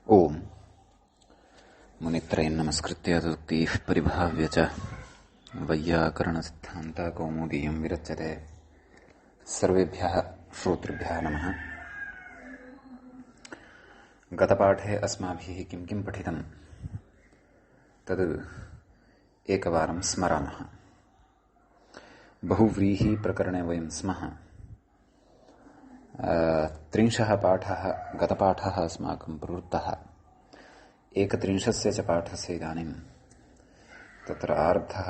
ओम मुनित्रयं नमस्कृत्य तदुक्तिः परिभाव्य च वैयाकरणसिद्धान्ता कौमुदीयं विरच्यते। सर्वेभ्यः श्रोतृभ्यः नमः। गतपाठे अस्माभिः किं किं पठितं तद् एकवारं स्मरामः। बहुव्रीहि प्रकरणे वयं स्मः। 30 पाठः गतपाठः अस्माकं प्रवृत्तः। 31 च पाठस्य इदानीं तत्र आरम्भः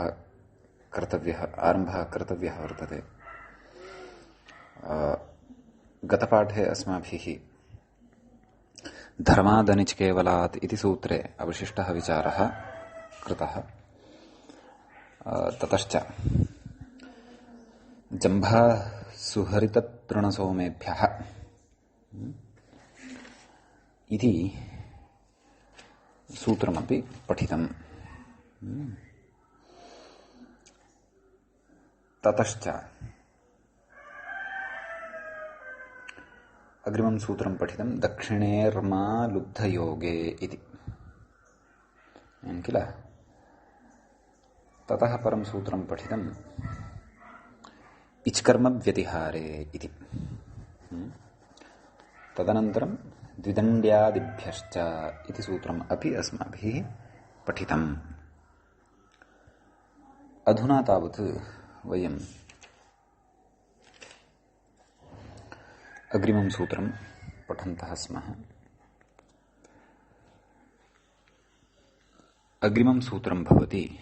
कर्तव्यः वर्तते। गतपाठे अस्माभिः धर्मादनिच्केवलात् इति सूत्रे अवशिष्टः विचारः कृतः। ततश्च जम्भासुहरिततृणसोमेभ्यः इति सूत्रमपि पठितम्। ततश्च अग्रिमं सूत्रं पठितं दक्षिणेर्मा लुब्धयोगे इति किल। ततः परं सूत्रं पठितं इच्कर्म व्यतिहारे इति। तदनन्तरं द्विदण्ड्यादिभ्यश्च इति सूत्रम् अपि अस्माभिः पठितम्। अधुना तावत् वयम् अग्रिमं सूत्रं पठन्तः स्मः। अग्रिमं सूत्रं भवति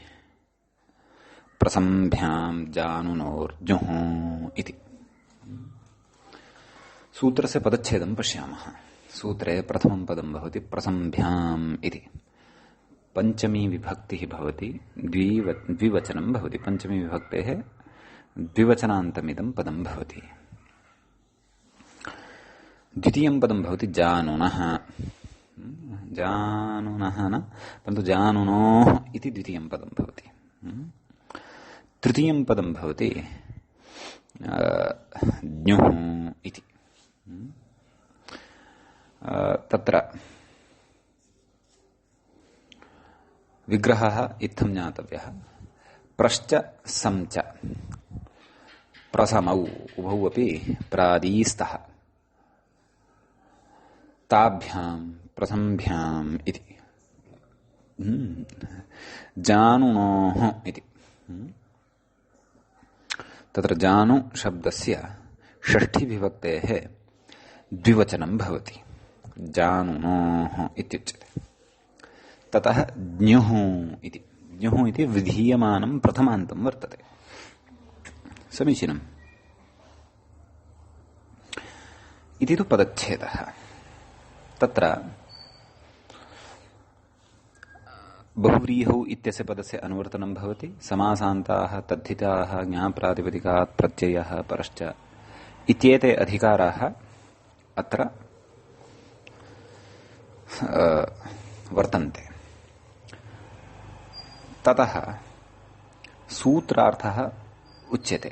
प्रसम्भ्यां जानुनोर्जुः इति। सूत्रस्य पदच्छेदं पश्यामः। सूत्रे प्रथमं पदं भवति प्रसम्भ्याम् इति। पंचमी विभक्तिः भवति, द्विवचनं भवति। पंचमी विभक्तेः द्विवचनान्तमिदं पदं भवति। द्वितीयं पदं भवति जानुनः। जानुनः न, परन्तु जानुनोः इति द्वितीयं पदं भवति। तृतीयं पदं भवति ज्ञुः इति। तत्र विग्रहः इत्थं ज्ञातव्यः। प्रश्च संच प्रसमौ उभौ अपि प्रादीस्तः ताभ्यां प्रसम्भ्याम् इति। जानुनोः इति। तत्र जानु शब्दस्य षष्ठी विभक्तेः द्विवचनं भवति। जानुनोः इत्युच्यते। ततः ज्ञुः इति। ज्ञुः इति विधीयमानं प्रथमान्तं वर्तते। समीचीनम्। इति तु पदच्छेदः। तत्र बहुव्रीहौ इत्यस्य पदस्य अनुवर्तनं भवति। समासान्ताः तद्धिताः ज्ञाप्रातिपदिकात् प्रत्ययः परश्च इत्येते अधिकाराः अत्र वर्तन्ते। ततः सूत्रार्थः उच्यते।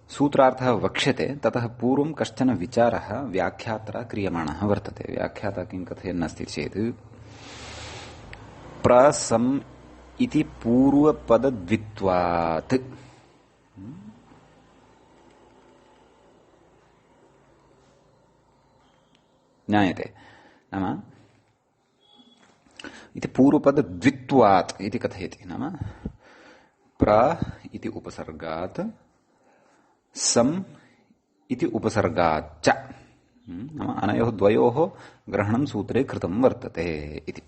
सूत्रार्थः वक्ष्यते। ततः पूर्वं कश्चन विचारः व्याख्यात्रा क्रियमाणः वर्तते। व्याख्याता किं कथयन्नस्ति चेत् प्रसम् इति पूर्वपदद्वित्वात् ज्ञायते। नाम इति पूर्वपदद्वित्वात् इति कथयति। नाम प्र इति उपसर्गात् सम् इति उपसर्गाच्च, नाम अनयोः द्वयोः ग्रहणं सूत्रे कृतं वर्तते इति।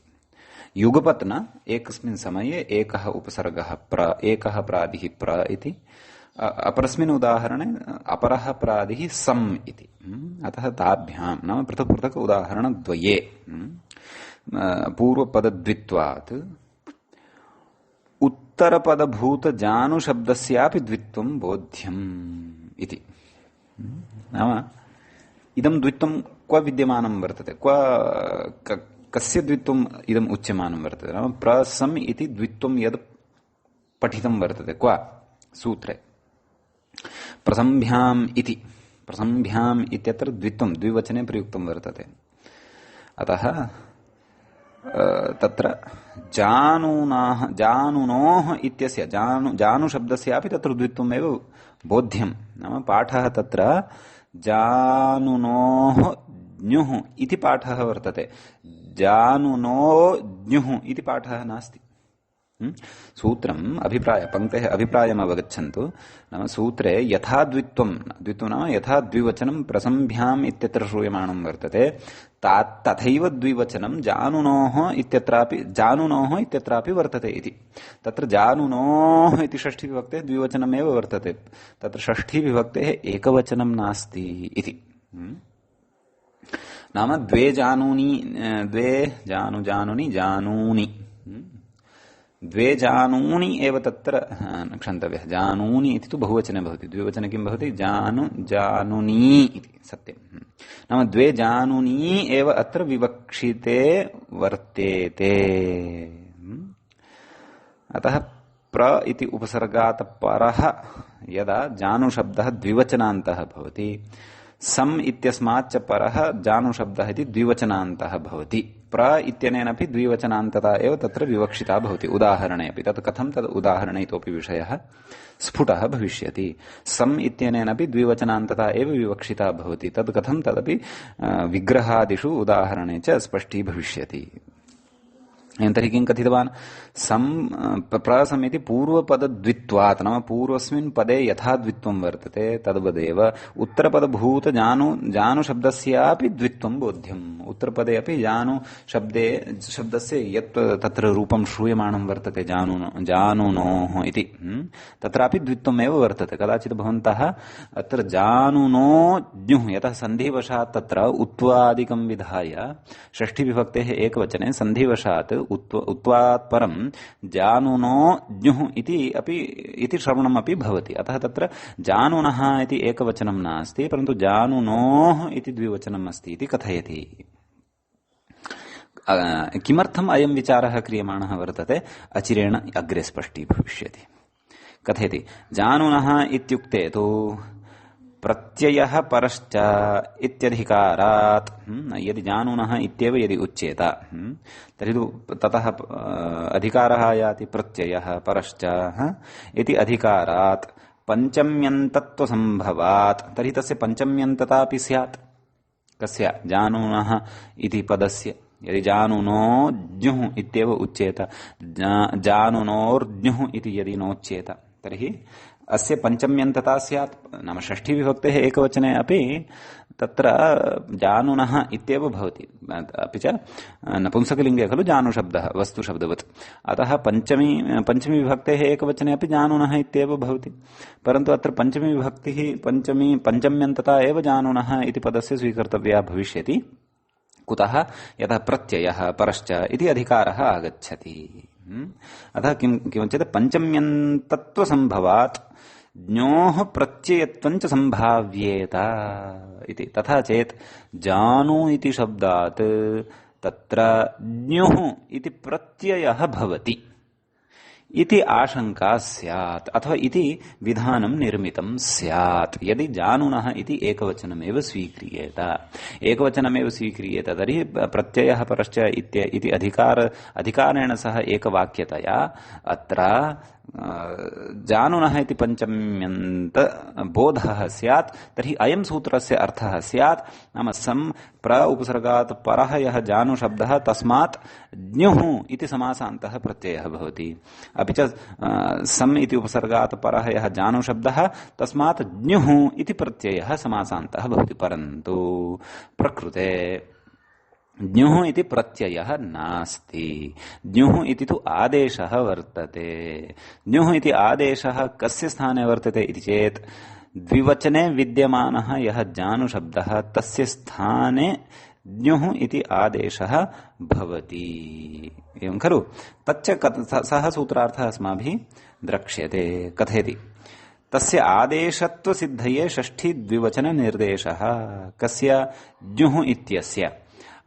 युगपत् न एकस्मिन् समये एकः उपसर्गः प्र, एकः प्रादिः प्र इति, अपरस्मिन् उदाहरणे अपरः प्रादिः सम् इति। अतः ताभ्यां नाम पृथक् पृथक् उदाहरणद्वये पूर्वपदद्वित्वात् उत्तरपदभूतजानुशब्दस्यापि द्वित्वं बोध्यम् इति। नाम इदं द्वित्वं क्व विद्यमानं वर्तते, कस्य द्वित्वम् इदम् उच्यमानं वर्तते। नाम प्रसम् इति द्वित्वं यद् पठितं वर्तते क्व सूत्रे प्रसम्भ्याम् इति प्रसंभ्याम इत्यत्र द्वित्वं द्विवचने प्रयुक्तं वर्तते। अतः तत्र जानुनाः जानुनोः इत्यस्य जानु शब्दस्यापि तत्र द्वित्वमेव बोध्यं। नाम पाठः तत्र जानुनोः ज्ञुः इति पाठः वर्तते, जानुनो ज्ञुः इति पाठः नास्ति। सूत्रम् अभिप्राय पंक्तेः अभिप्रायम् अवगच्छन्तु। नाम सूत्रे यथा द्वित्वं नाम यथा द्विवचनं प्रसंभ्याम् इत्यत्र श्रूयमाणं वर्तते तथैव द्विवचनं जानुनोः इत्यत्रापि वर्तते इति। तत्र जानुनोः इति षष्ठीविभक्तेः द्विवचनमेव वर्तते, तत्र षष्ठीविभक्तेः एकवचनं नास्ति इति। नाम द्वे जानूनि द्वे जानूनि एव तत्र क्षन्तव्यः। जानूनि इति तु बहुवचने भवति, द्विवचने किं भवति? जानुनी इति। सत्यं। नाम द्वे जानूनि एव अत्र विवक्षिते वर्तेते। अतः प्र इति उपसर्गात् परः यदा जानुशब्दः द्विवचनान्तः भवति, सम् इत्यस्माच्च परः जानुशब्दः इति द्विवचनान्तः भवति। प्र इत्यनेनापि द्विवचनान्तता एव तत्र विवक्षिता भवति उदाहरणे अपि। तत् कथं? तद् उदाहरणे इतोपि विषयः स्फुटः भविष्यति। सम् इत्यनेनापि द्विवचनान्तता एव विवक्षिता भवति। तद् कथं? तदपि विग्रहादिषु उदाहरणे च स्पष्टी भविष्यति। तर्हि किं कथितवान्? प्रसम् इति पूर्वपदद्वित्वात्, नाम पूर्वस्मिन् पदे यथा द्वित्वं वर्तते तद्वदेव उत्तरपदभूत जानु शब्दस्यापि द्वित्वं बोध्यम्। उत्तरपदे अपि जानु शब्दस्य यत् तत्र रूपं श्रूयमाणं वर्तते जानुनोः इति, तत्रापि द्वित्वमेव वर्तते। कदाचित् भवन्तः अत्र जानुनो ज्ञुः यतः सन्धिवशात् तत्र उत्वादिकं विधाय षष्ठीविभक्तेः एकवचने सन्धिवशात् उत्वात् परं जानुनो ज्ञुः इति श्रवणमपि भवति। अतः तत्र जानुनः इति एकवचनं नास्ति, परन्तु जानुनोः इति द्विवचनम् अस्ति इति कथयति। किमर्थम् अयं विचारः क्रियमाणः वर्तते? अचिरेण अग्रे स्पष्टी भविष्यति। कथयति जानुनः इत्युक्ते तु प्रत्ययः परश्च इत्यधिकारात्, यदि जानुनः इत्येव यदि उच्येत तर्हि ततः अधिकारः आयाति प्रत्ययः परश्च इति अधिकारात् पञ्चम्यन्तत्वसम्भवात्। तर्हि तस्य पञ्चम्यन्ततापि स्यात्। कस्य? जानुनः इति पदस्य। यदि जानुनो ज्ञुः इत्येव उच्येत, जानुनोर्ज्ञुः इति यदि नोच्येत तर्हि अस्य पञ्चम्यन्तता स्यात्। नाम षष्ठीविभक्तेः एकवचने अपि तत्र जानुनः इत्येव भवति। अपि च नपुंसकलिङ्गे खलु जानुशब्दः वस्तुशब्दवत्। अतः पञ्चमी विभक्तेः एकवचने अपि जानुनः इत्येव भवति। परन्तु अत्र पञ्चम्यन्तता एव जानुनः इति पदस्य स्वीकर्तव्या भविष्यति। कुतः? यतः प्रत्ययः परश्च इति अधिकारः आगच्छति। अतः किमुच्यते? पञ्चम्यन्तत्वसम्भवात् ज्ञोः प्रत्ययत्वञ्च सम्भाव्येत इति। तथा चेत् जानु इति शब्दात् तत्र ज्ञुः इति प्रत्ययः भवति इति आशंका स्यात्, अथवा इति विधानं निर्मितं स्यात्। यदि जानुनः इति एकवचनमेव स्वीक्रियेत तर्हि प्रत्ययः परश्च इति अधिकारेण सह एकवाक्यतया अत्र जानुनः इति पञ्चम्यन्त बोधः स्यात्। तर्हि अयं सूत्रस्य अर्थः स्यात्, नाम सम् प्र उपसर्गात् परः यः जानुशब्दः तस्मात् ज्ञुः इति समासान्तः प्रत्ययः भवति। अपि च सम् इति उपसर्गात् परः यः जानुशब्दः तस्मात् ज्ञुः इति प्रत्ययः समासान्तः भवति। परन्तु प्रकृते ज्ञुः इति प्रत्ययः नास्ति। ज्ञुः इति तु आदेशः वर्तते। ज्ञुः इति आदेशः कस्य स्थाने वर्तते इति चेत् द्विवचने विद्यमानः यः जानुशब्दः तस्य स्थाने ज्ञुः इति आदेशः भवति। एवं खलु? तच्च सः सूत्रार्थः अस्माभिः द्रक्ष्यते। कथयति? तस्य आदेशत्वसिद्धये षष्ठी द्विवचन निर्देशः। कस्य? ज्ञुः इत्यस्य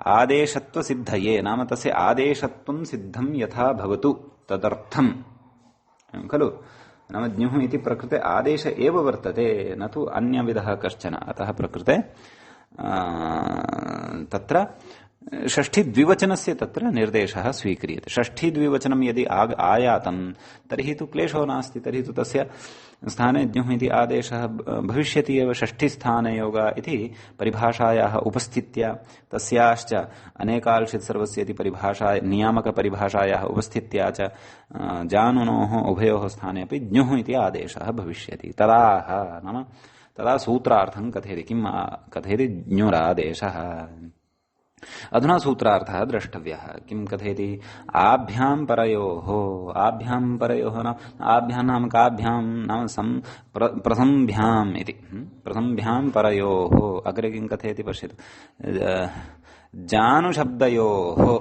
आदेशत्वसिद्धये, नाम तस्य आदेशत्वं सिद्धं यथा भवतु तदर्थं खलु। नाम ज्ञुः इति प्रकृते आदेश एव वर्तते, न तु अन्यविधः कश्चन। अतः प्रकृते तत्र षष्ठी द्विवचनस्य तत्र निर्देशः स्वीक्रियते। षष्ठी द्विवचनं यदि आयातं तर्हि तु क्लेशो नास्ति, तर्हि तु तस्य स्थाने ज्ञुः इति आदेशः भविष्यति एव। षष्ठीस्थाने योग इति परिभाषायाः उपस्थित्या, तस्याश्च अनेकाल्षित् सर्वस्य इति परिभाषा नियामकपरिभाषायाः उपस्थित्या च जानुनोः उभयोः स्थाने अपि ज्ञुः इति आदेशः भविष्यति। तदाह नाम तदा सूत्रार्थं कथयति। किं कथयति? ज्ञुरादेशः। अधुना सूत्रार्थः द्रष्टव्यः। किं कथयति? आभ्यां परयोः, आभ्यां परयोः नाम आभ्यां नाम काभ्यां नाम प्रथमभ्याम् इति, प्रथमभ्यां परयोः। अग्रे किं कथयति पश्यतु, जानुशब्दयोः,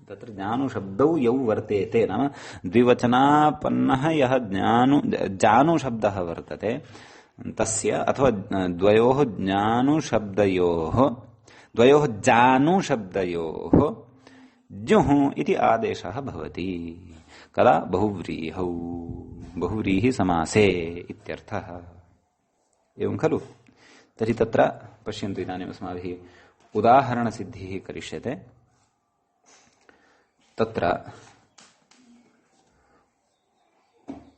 तत्र जानुशब्दौ यौ वर्तेते नाम द्विवचनापन्नः यः जानुशब्दः वर्तते तस्य अथवा द्वयोः जानुशब्दयोः ज्ञुः इति आदेशः भवति। कदा? बहुव्रीहौ, बहुव्रीहि समासे इत्यर्थः। एवं खलु? तर्हि तत्र पश्यन्तु, इदानीम् अस्माभिः उदाहरणसिद्धिः करिष्यते। तत्र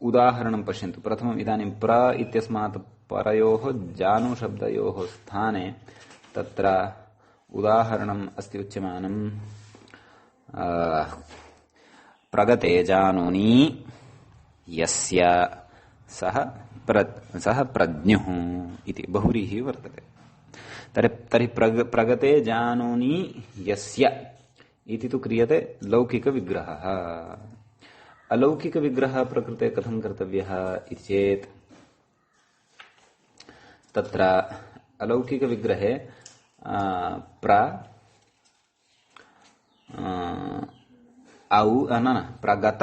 उदाहरणं पश्यन्तु। प्रथमम् इदानीं प्र इत्यस्मात् परयोः जानुशब्दयोः स्थाने तत्र उदाहरणम् अस्ति उच्यमानं प्रगते जानुनी यस्य सः प्रज्ञुः इति बहुव्रीहिः वर्तते। तर्हि प्रगते जानुनी यस्य इति तु क्रियते लौकिकविग्रहः। अलौकिकविग्रहः प्रकृते कथं कर्तव्यः इति चेत् तत्र अलौकिकविग्रहे प्रगत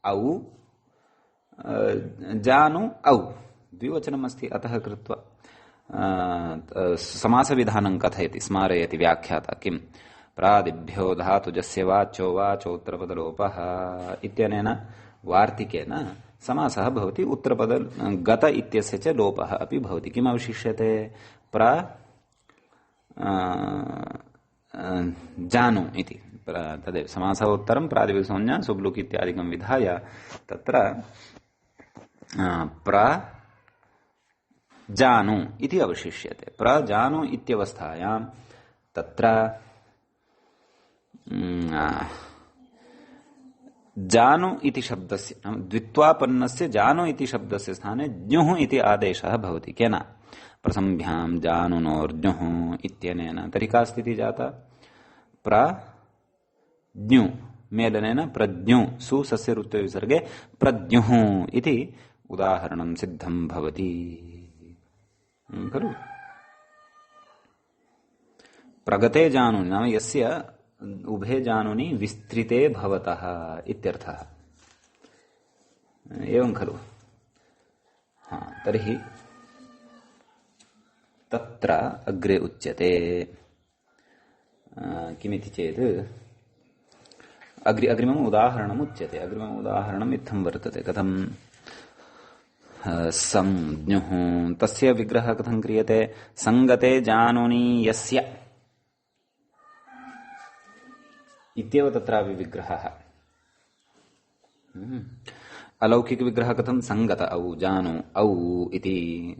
औ जानु औ द्विवचनम् अस्ति। अतः कृत्वा समासविधानं कथयति, स्मारयति व्याख्याता। किं? प्रादिभ्यो धातुजस्य वाच्यो वाचोत्तरपदलोपः इत्यनेन वार्तिकेन समासः भवति। उत्तरपद गत इत्यस्य च लोपः अपि भवति। किम् अवशिष्यते? जानु इति तदेव समासोत्तरं प्रातिपदिकसंज्ञा सुब्लुक् इत्यादिकं विधाय तत्र प्रजानु इति अवशिष्यते। प्रजानु इत्यवस्थायां तत्र जानु इति शब्दस्य द्वित्वापन्नस्य जानु इति शब्दस्य स्थाने ज्ञुः इति आदेशः भवति। केन? प्रथमभ्यां जानुनोर्ज्ञुः इत्यनेन। तर्हि का स्थितिः जाता? प्रज्ञु मेलनेन प्रज्ञु सुसस्य ऋत्वे विसर्गे प्रज्ञुः इति उदाहरणं सिद्धं भवति खलु। प्रगते जानुनि नाम यस्य उभे जानुनि विस्तृते भवतः इत्यर्थः। एवं खलु। तर्हि तत्र अग्रे उच्यते किमिति चेत् अग्रिमम् उदाहरणम् उच्यते। अग्रिमम् उदाहरणम् इत्थं वर्तते। कथं? संज्ञुः तस्य विग्रहः कथं क्रियते? संगते जानुनि यस्य इत्येव तत्रापि विग्रहः। अलौकिकविग्रहः कथं? संगत औ जानु औ इति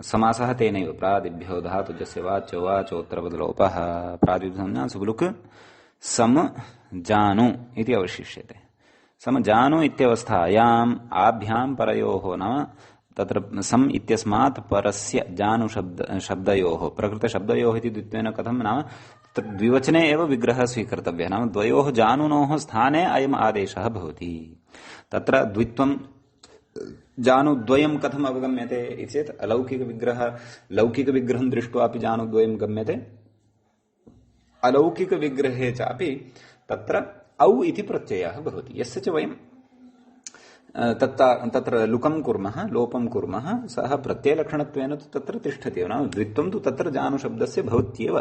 समासः तेनैव। प्रादिभ्यो धातुजस्य वाच्यो वाचोत्तरपदलोपः प्रातिपदिकसंज्ञा सुब्लुक् सम जानु इति अवशिष्यते। सम जानु इत्यवस्थायाम् आभ्यां परयोः नाम तत्र सम इत्यस्मात् परस्य जानु शब्दयोः प्रकृतशब्दयोः इति द्वित्वेन कथं नाम द्विवचने एव विग्रहः स्वीकर्तव्यः। नाम द्वयोः जानुनोः स्थाने अयम् आदेशः भवति। तत्र द्वित्वं जानुद्वयं कथम् अवगम्यते इति चेत् लौकिकविग्रहं दृष्ट्वापि जानुद्वयं गम्यते। अलौकिकविग्रहे चापि तत्र औ इति प्रत्ययः भवति। यस्य च वयं तत्र लुकं कुर्मः लोपं कुर्मः सः प्रत्ययलक्षणत्वेन तु तत्र तिष्ठति। नाम द्वित्वं तु तत्र जानुशब्दस्य भवत्येव।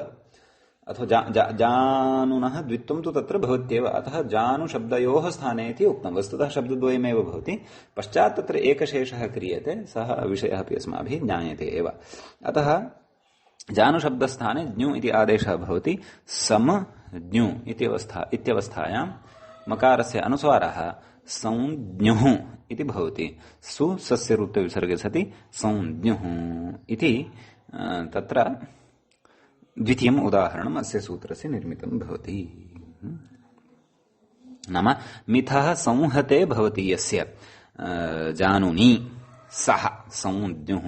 अथवा जानुनः द्वित्वं तु तत्र भवत्येव, अतः जानु शब्दयोः स्थाने इति उक्तं। वस्तुतः शब्दद्वयमेव भवति, पश्चात् तत्र एकशेषः क्रियते, सः विषयः अपि अस्माभिः ज्ञायते एव। अतः जानु शब्दस्थाने ज्ञु इति आदेशः भवति। सम ज्ञु इत्यवस्थायां मकारस्य अनुस्वारः संज्ञुः इति भवति। सु सस्य रूपे विसर्गे सति संज्ञुः इति तत्र द्वितीयम् उदाहरणम् अस्य सूत्रस्य निर्मितं भवति। नाम मिथः संहते भवति यस्य जानुनि सः संज्ञुः।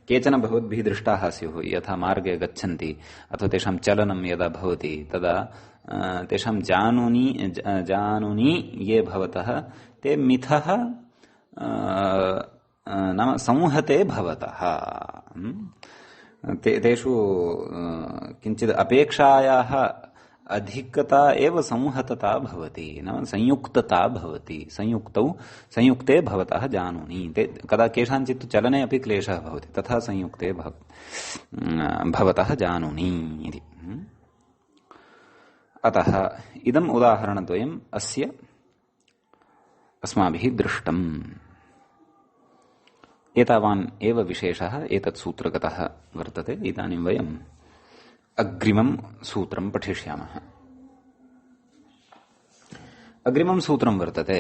केचन भवद्भिः दृष्टाः स्युः, यथा मार्गे गच्छन्ति अथवा तेषां चलनं यदा भवति तदा तेषां जानुनि ये भवतः ते मिथः नाम संहते भवतः। तेषु किञ्चित् अपेक्षायाः अधिकता एव संहतता भवति, नाम संयुक्तता भवति। संयुक्ते भवतः जानुनि, ते कदा केषाञ्चित् चलने अपि क्लेशः भवति, तथा संयुक्ते भवतः जानुनि इति। अतः इदम् उदाहरणद्वयम् अस्य अस्माभिः दृष्टम्। एतावान् एव विशेषः एतत् सूत्रगतः वर्तते। इदानीं वयम् अग्रिमं सूत्रं पठिष्यामः। अग्रिमं सूत्रं वर्तते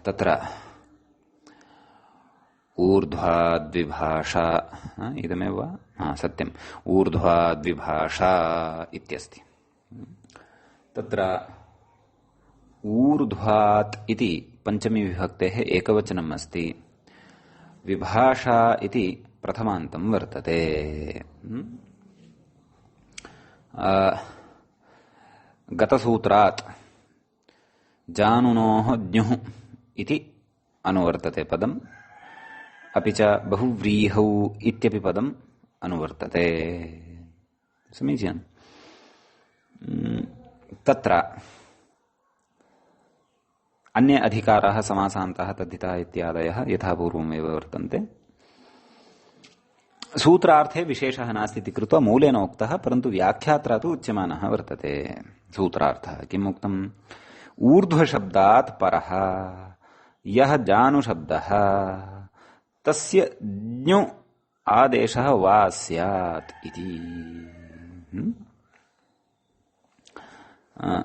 तत्र ऊर्ध्वाद्विभाषा, इदमेव वा? सत्यम्, ऊर्ध्वाद्विभाषा इत्यस्ति। तत्र ऊर्ध्वात् इति पंचमी विभक्तेः एकवचनम् अस्ति, विभाषा इति प्रथमान्तं वर्तते। गतसूत्रात् जानुनोः ज्ञुः इति अनुवर्तते पदम्, अपि च बहुव्रीहौ इत्यपि पदम् अनुवर्तते। समीचीनम्। तत्र अन्ये अधिकाराः समासान्ताः तद्धिताः इत्यादयः यथापूर्वमेव वर्तन्ते। सूत्रार्थे विशेषः नास्ति इति कृत्वा मूलेन उक्तः, परन्तु व्याख्यात्रा तु उच्यमानः वर्तते। सूत्रार्थः किम् उक्तम्? ऊर्ध्वशब्दात् परः यः जानुशब्दः तस्य ज्ञु आदेशः वा स्यात् इति।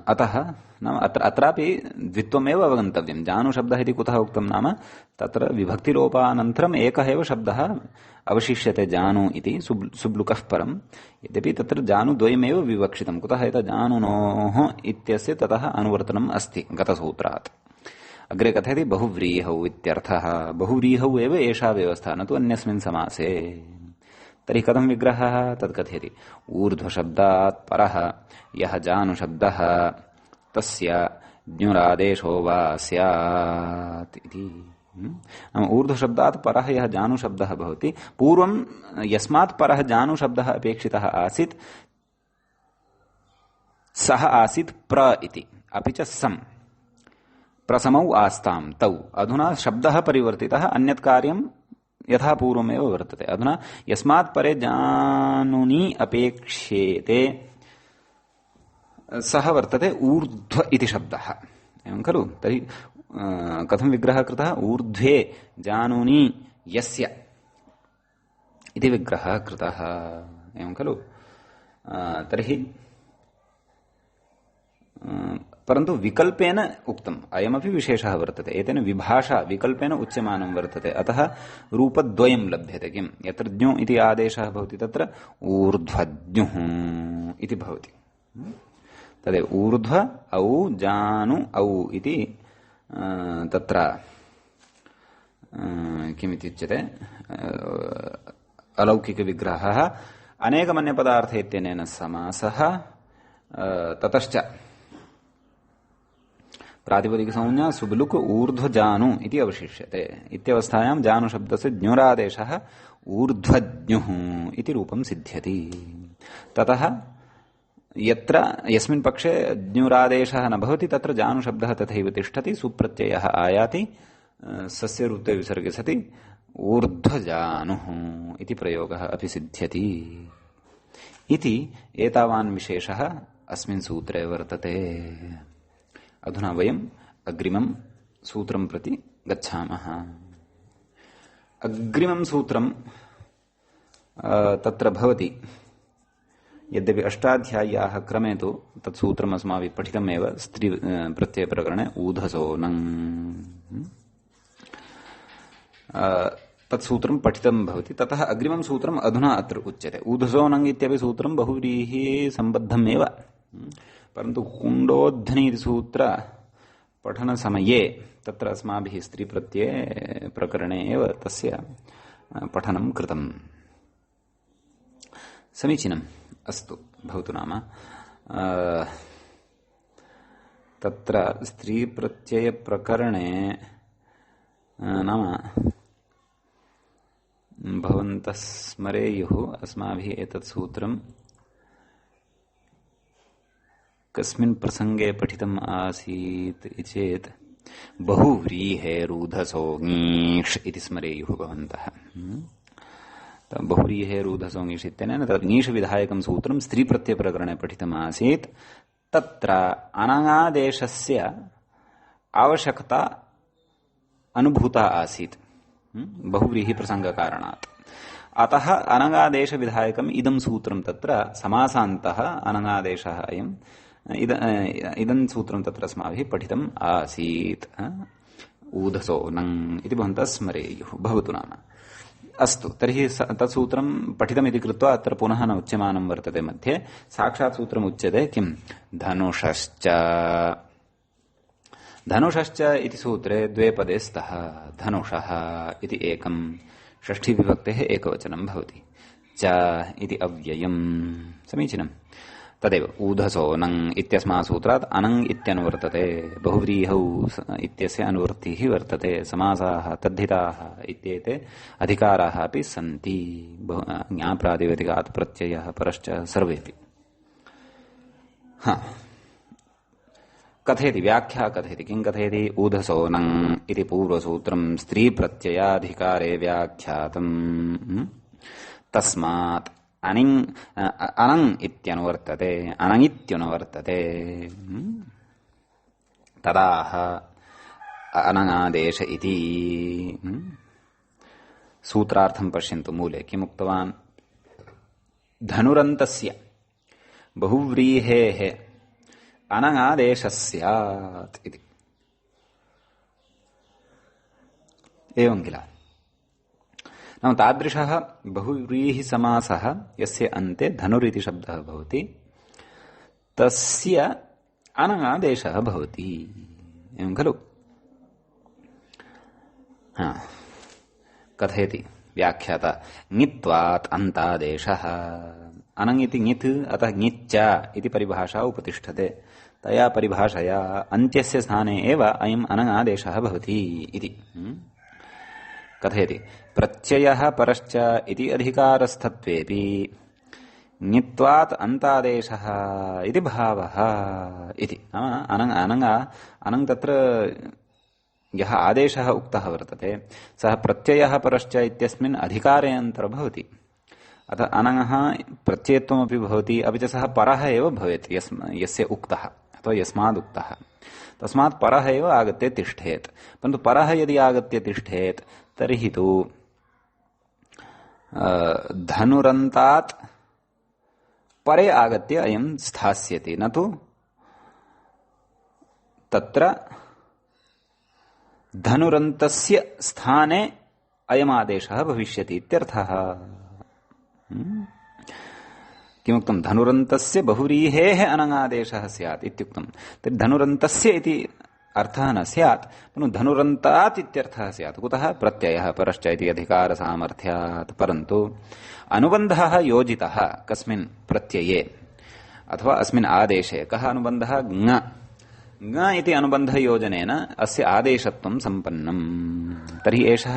अतः नाम अत्रापि द्वित्वमेव अवगन्तव्यम्। जानुशब्दः इति कुतः उक्तं नाम तत्र विभक्तिलोपानन्तरम् एकः एव शब्दः अवशिष्यते जानु इति सुब्लुकः परम्, यद्यपि तत्र जानुद्वयमेव विवक्षितं। कुतः एतत् जानुनोः इत्यस्य ततः अनुवर्तनम् अस्ति गतसूत्रात्। अग्रे कथयति बहुव्रीहौ इत्यर्थः। बहुव्रीहौ एव एषा व्यवस्था, न तु अन्यस्मिन् समासे। तर्हि कथं विग्रहः? तत् कथयति ऊर्ध्वशब्दात् परः यः जानुशब्दः तस्य ज्ञुरादेशो वा स्यात् इति। ऊर्ध्वशब्दात् परः यः जानुशब्दः भवति, पूर्वं यस्मात् परः जानुशब्दः अपेक्षितः आसीत् सः आसीत् प्र इति, अपि च सम्, प्रसमौ आस्तां तौ। अधुना शब्दः परिवर्तितः, अन्यत् कार्यं यथा पूर्वमेव वर्तते। अधुना यस्मात् परे जानुनि अपेक्ष्येते सः वर्तते ऊर्ध्व इति शब्दः, एवं खलु? तर्हि कथं विग्रहः कृतः? ऊर्ध्वे जानुनि यस्य इति विग्रहः कृतः, एवं खलु? तर्हि परन्तु विकल्पेन उक्तम्, अयमपि विशेषः वर्तते। एतेन विभाषा विकल्पेन उच्यमानं वर्तते, अतः रूपद्वयं लभ्यते। किम्? यत्र ज्ञु इति आदेशः भवति तत्र ऊर्ध्वज्ञुः इति भवति। तदेव ऊर्ध्व औ जानु औ इति तत्र किमित्युच्यते? अलौकिकविग्रहः अनेकमन्यपदार्थ इत्यनेन समासः, ततश्च प्रातिपदिकसंज्ञा सुब्लुक ऊर्ध्वजानु इति अवशिष्यते। इत्यवस्थायां जानुशब्दस्य ज्ञुरादेशः ऊर्ध्वज्ञुः इति रूपं सिद्ध्यति। ततः यत्र यस्मिन् पक्षे ज्ञुरादेशः न भवति तत्र जानुशब्दः तथैव तिष्ठति, सुप्रत्ययः आयाति, सस्य रूपे विसर्गे सति ऊर्ध्वजानुः इति प्रयोगः अपि सिद्ध्यति। इति एतावान् विशेषः अस्मिन् सूत्रे वर्तते। अधुना वयम् अग्रिमं सूत्रं प्रति गच्छामः। अग्रिमं सूत्रं तत्र भवति। यद्यपि अष्टाध्याय्याः क्रमे तु तत् सूत्रम् अस्माभिः पठितमेव स्त्री प्रत्ययप्रकरणे ऊधसोऽनं तत् सूत्रं पठितं भवति। ततः अग्रिमं सूत्रम् अधुना अत्र उच्यते। ऊधसोऽनं इत्यपि सूत्रं बहुव्रीहि सम्बद्धमेव, परन्तु कुण्डोध्नि इति सूत्र पठनसमये तत्र अस्माभिः स्त्रीप्रत्यये प्रकरणे एव तस्य पठनं कृतम्। समीचीनम्, अस्तु, भवतु नाम। तत्र स्त्रीप्रत्ययप्रकरणे नाम भवन्तः स्मरेयुः अस्माभिः एतत् सूत्रं कस्मिन् प्रसङ्गे पठितम् आसीत् चेत् बहुव्रीहेरूधसोऽङीष् इति स्मरेयुः भवन्तः। बहुव्रीहेरूधसोऽङीष् इत्यनेन तत् ङीष् विधायकं सूत्रं स्त्रीप्रत्ययप्रकरणे पठितम् आसीत्। तत्र अनङादेशस्य आवश्यकता अनुभूता आसीत् बहुव्रीहि प्रसङ्गकारणात्। अतः अनङादेशविधायकम् इदं सूत्रं तत्र समासान्तः अनङादेशः अयम् इदं सूत्रं तत्र अस्माभिः पठितम् आसीत्। ऊधसोऽनं इति भवन्तः स्मरेयुः। भवतु नाम। अस्तु, तर्हि तत् सूत्रं पठितमिति कृत्वा अत्र पुनः न उच्यमानं वर्तते मध्ये। साक्षात् सूत्रम् उच्यते किं? धनुषश्च। धनुषश्च इति सूत्रे द्वे पदे स्तः। धनुषः इति एकं षष्ठीविभक्तेः एकवचनं भवति। च इति अव्ययम्। समीचीनम्। तदेव ऊधसोऽनं इत्यस्मात् सूत्रात् अनं इत्यनुवर्तते। बहुव्रीहौ इत्यस्य अनुवृत्तिः वर्तते। समासाः तद्धिताः इत्येते अधिकाराः अपि सन्ति। ज्ञाप्रातिपदिकात् प्रत्ययः परश्च सर्वेपि। कथयति, व्याख्या कथयति। किं कथयति? ऊधसोऽनं इति पूर्वसूत्रं स्त्रीप्रत्ययाधिकारे व्याख्यातम्। तस्मात् अनङ् इत्यनुवर्तते, अनङित्यनुवर्तते। तदाह अनङादेश इति। सूत्रार्थं पश्यन्तु। मूले किमुक्तवान्? धनुरन्तस्य बहुव्रीहेः अनङादेशः स्यात् इति। एवं किल? नाम तादृशः बहुव्रीहिसमासः यस्य अन्ते धनुरिति शब्दः भवति, तस्य अनङादेशः भवति। एवं खलु? कथयति व्याख्याता। ङित्वात् अन्तादेशः। अनङ् इति ङित्, अतः ङिच्च इति परिभाषा उपतिष्ठते। तया परिभाषया अन्त्यस्य स्थाने एव अयम् अनङादेशः भवति इति। कथयति। प्रत्ययः परश्च इति अधिकारस्थत्वेपि ङित्वात् अन्तादेशः इति भावः इति। नाम अनङ् तत्र यः आदेशः उक्तः वर्तते सः प्रत्ययः परश्च इत्यस्मिन् अधिकारे अन्तर्भवति। अतः अनङः प्रत्ययत्वमपि भवति, अपि च सः परः एव भवेत् यस्य उक्तः अथवा यस्माद् उक्तः। तस्मात् परः एव आगत्य तिष्ठेत्। परन्तु परः यदि आगत्य तिष्ठेत् तर्हि तु धनुरन्तात् परे आगत्य अयं स्थास्यति, न तु तत्र धनुरन्तस्य स्थाने अयमादेशः भविष्यति इत्यर्थः। किमुक्तं? धनुरन्तस्य बहुव्रीहेः अनङादेशः स्यात् इत्युक्तं। तर्हि धनुरन्तस्य इति अर्थः न स्यात्, परन्तु धनुरन्तात् इत्यर्थः स्यात्। कुतः? प्रत्ययः परश्च इति अधिकारसामर्थ्यात्। परन्तु अनुबन्धः योजितः कस्मिन् प्रत्यये अथवा अस्मिन् आदेशे। कः अनुबन्धः? ङ इति अनुबन्धयोजनेन अस्य आदेशत्वं सम्पन्नम्। तर्हि एषः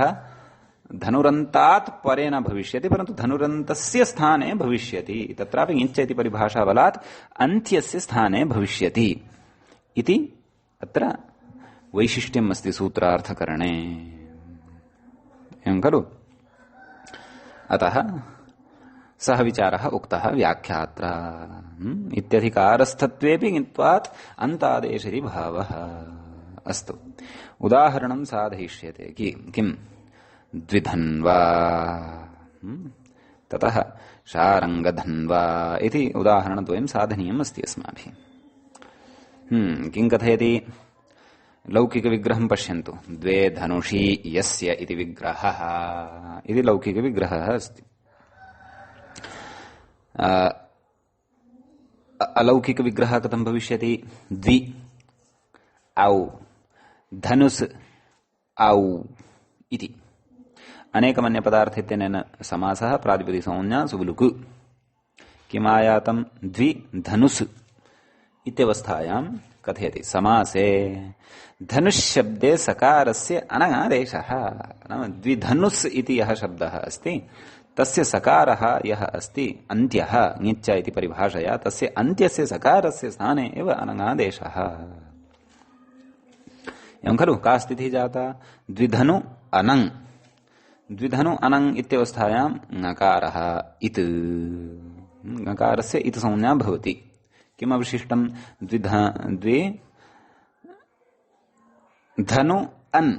धनुरन्तात् परे न भविष्यति, परन्तु धनुरन्तस्य स्थाने भविष्यति। तत्रापि ङिच्च इति परिभाषाबलात् अन्त्यस्य स्थाने भविष्यति इति अत्र वैशिष्ट्यम् अस्ति सूत्रार्थकरणे। एवं खलु? अतः सः विचारः उक्तः व्याख्यात्र इत्यधिकारस्थत्वेऽपि ङित्वात् अन्तादेशरि भावः। अस्तु, उदाहरणं साधयिष्यते किं द्विधन्वा ततः शारङ्गधन्वा इति उदाहरणद्वयं साधनीयम् अस्ति अस्माभिः। किं कथयति? लौकिकविग्रहं पश्यन्तु। द्वे धनुषी यस्य इति विग्रहः इति लौकिकविग्रहः अस्ति। अलौकिकविग्रहः कथं भविष्यति? द्वि औ धनुस् औ इति अनेकमन्यपदार्थ इत्यनेन समासः प्रातिपदिकसंज्ञा सुबुलुकु किमायातं द्वि धनुस् इत्यवस्थायां कथयति। समासे धनुष्शब्दे सकारस्य अनगादेशः। नाम द्विधनुस् इति यः शब्दः अस्ति तस्य सकारः यः अस्ति अन्त्यः ङिच्च इति परिभाषया तस्य अन्त्यस्य सकारस्य स्थाने एव अनगादेशः। एवं खलु? का स्थितिः जाता? द्विधनु अनङ्। द्विधनु अनङ् इत्यवस्थायां ङकारः इत्, ङकारस्य इत् संज्ञा भवति। किम् अवशिष्टं? द्वे धनु अन्।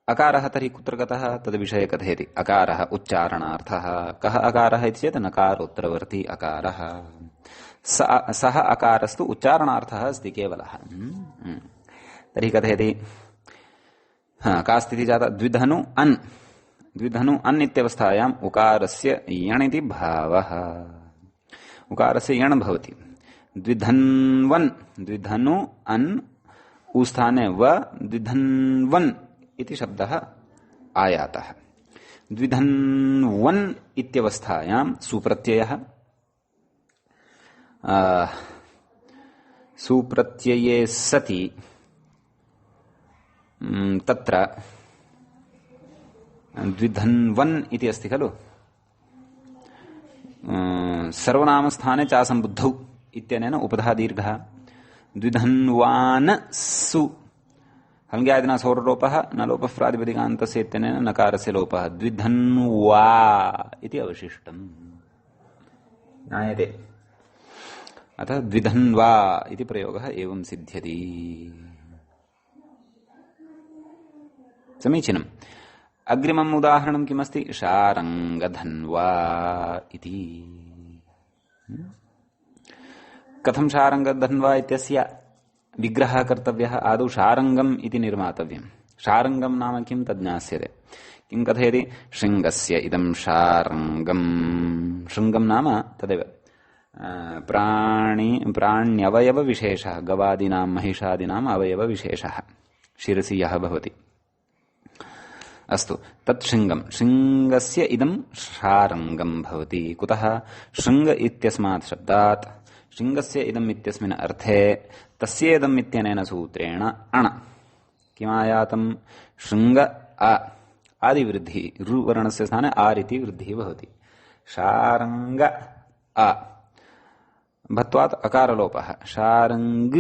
अकारः तर्हि कुत्र गतः? तद्विषये कथयति। अकारः उच्चारणार्थः। कः अकारः इति चेत् नकारोत्तरवर्ती अकारः। सः अकारस्तु उच्चारणार्थः अस्ति केवलः। तर्हि कथयति का स्थितिः जाता? द्विधनु अन्। द्विधनु अन् इत्यवस्थायाम् उकारस्य यणिति भावः। उकारस्य यण् भवति। द्विधन्वन्, द्विधनु अन् उस्थाने व द्विधन्वन् इति शब्दः आयातः। द्विधन्वन् इत्यवस्थायां सुप्रत्ययः, सुप्रत्यये सति तत्र द्विधन्वन् इति अस्ति खलु, सर्वनामस्थाने चासम्बुद्धौ इत्यनेन उपधा दीर्घः। द्विधन्वान् सु हल्ङ्यादिना सौरलोपः न लोपः प्रातिपदिकान्तस्य इत्यनेन नकारस्य लोपः। द्विधन्वा इति अवशिष्टम् ज्ञायते। अतः द्विधन्वा इति प्रयोगः एवं सिद्ध्यति। समीचीनम्। अग्रिमम् उदाहरणं किमस्ति? शारङ्गधन्वा इति। कथं शारङ्गधन्वा इत्यस्य विग्रहः कर्तव्यः? आदौ शारङ्गम् इति निर्मातव्यम्। शारङ्गम् नाम किं तद् ज्ञास्यते। किं कथयति? शृङ्गस्य इदं शारङ्गम्। शृङ्गम् नाम तदेव प्राण्यवयवविशेषः, गवादीनां महिषादीनाम् अवयवविशेषः शिरसि यः भवति। अस्तु, तत् शृङ्गम्। शृङ्गस्य इदं शारङ्गम् भवति। कुतः? शृङ्ग इत्यस्मात् शब्दात् शृङ्गस्य इदम् इत्यस्मिन् अर्थे तस्येदम् इत्यनेन सूत्रेण अण किमायातं? शृङ्ग अ आदिवृद्धिः, रुवर्णस्य स्थाने आर् इति वृद्धिः भवति। शारङ्ग अ भत्वात् अकारलोपः। शारङ्ग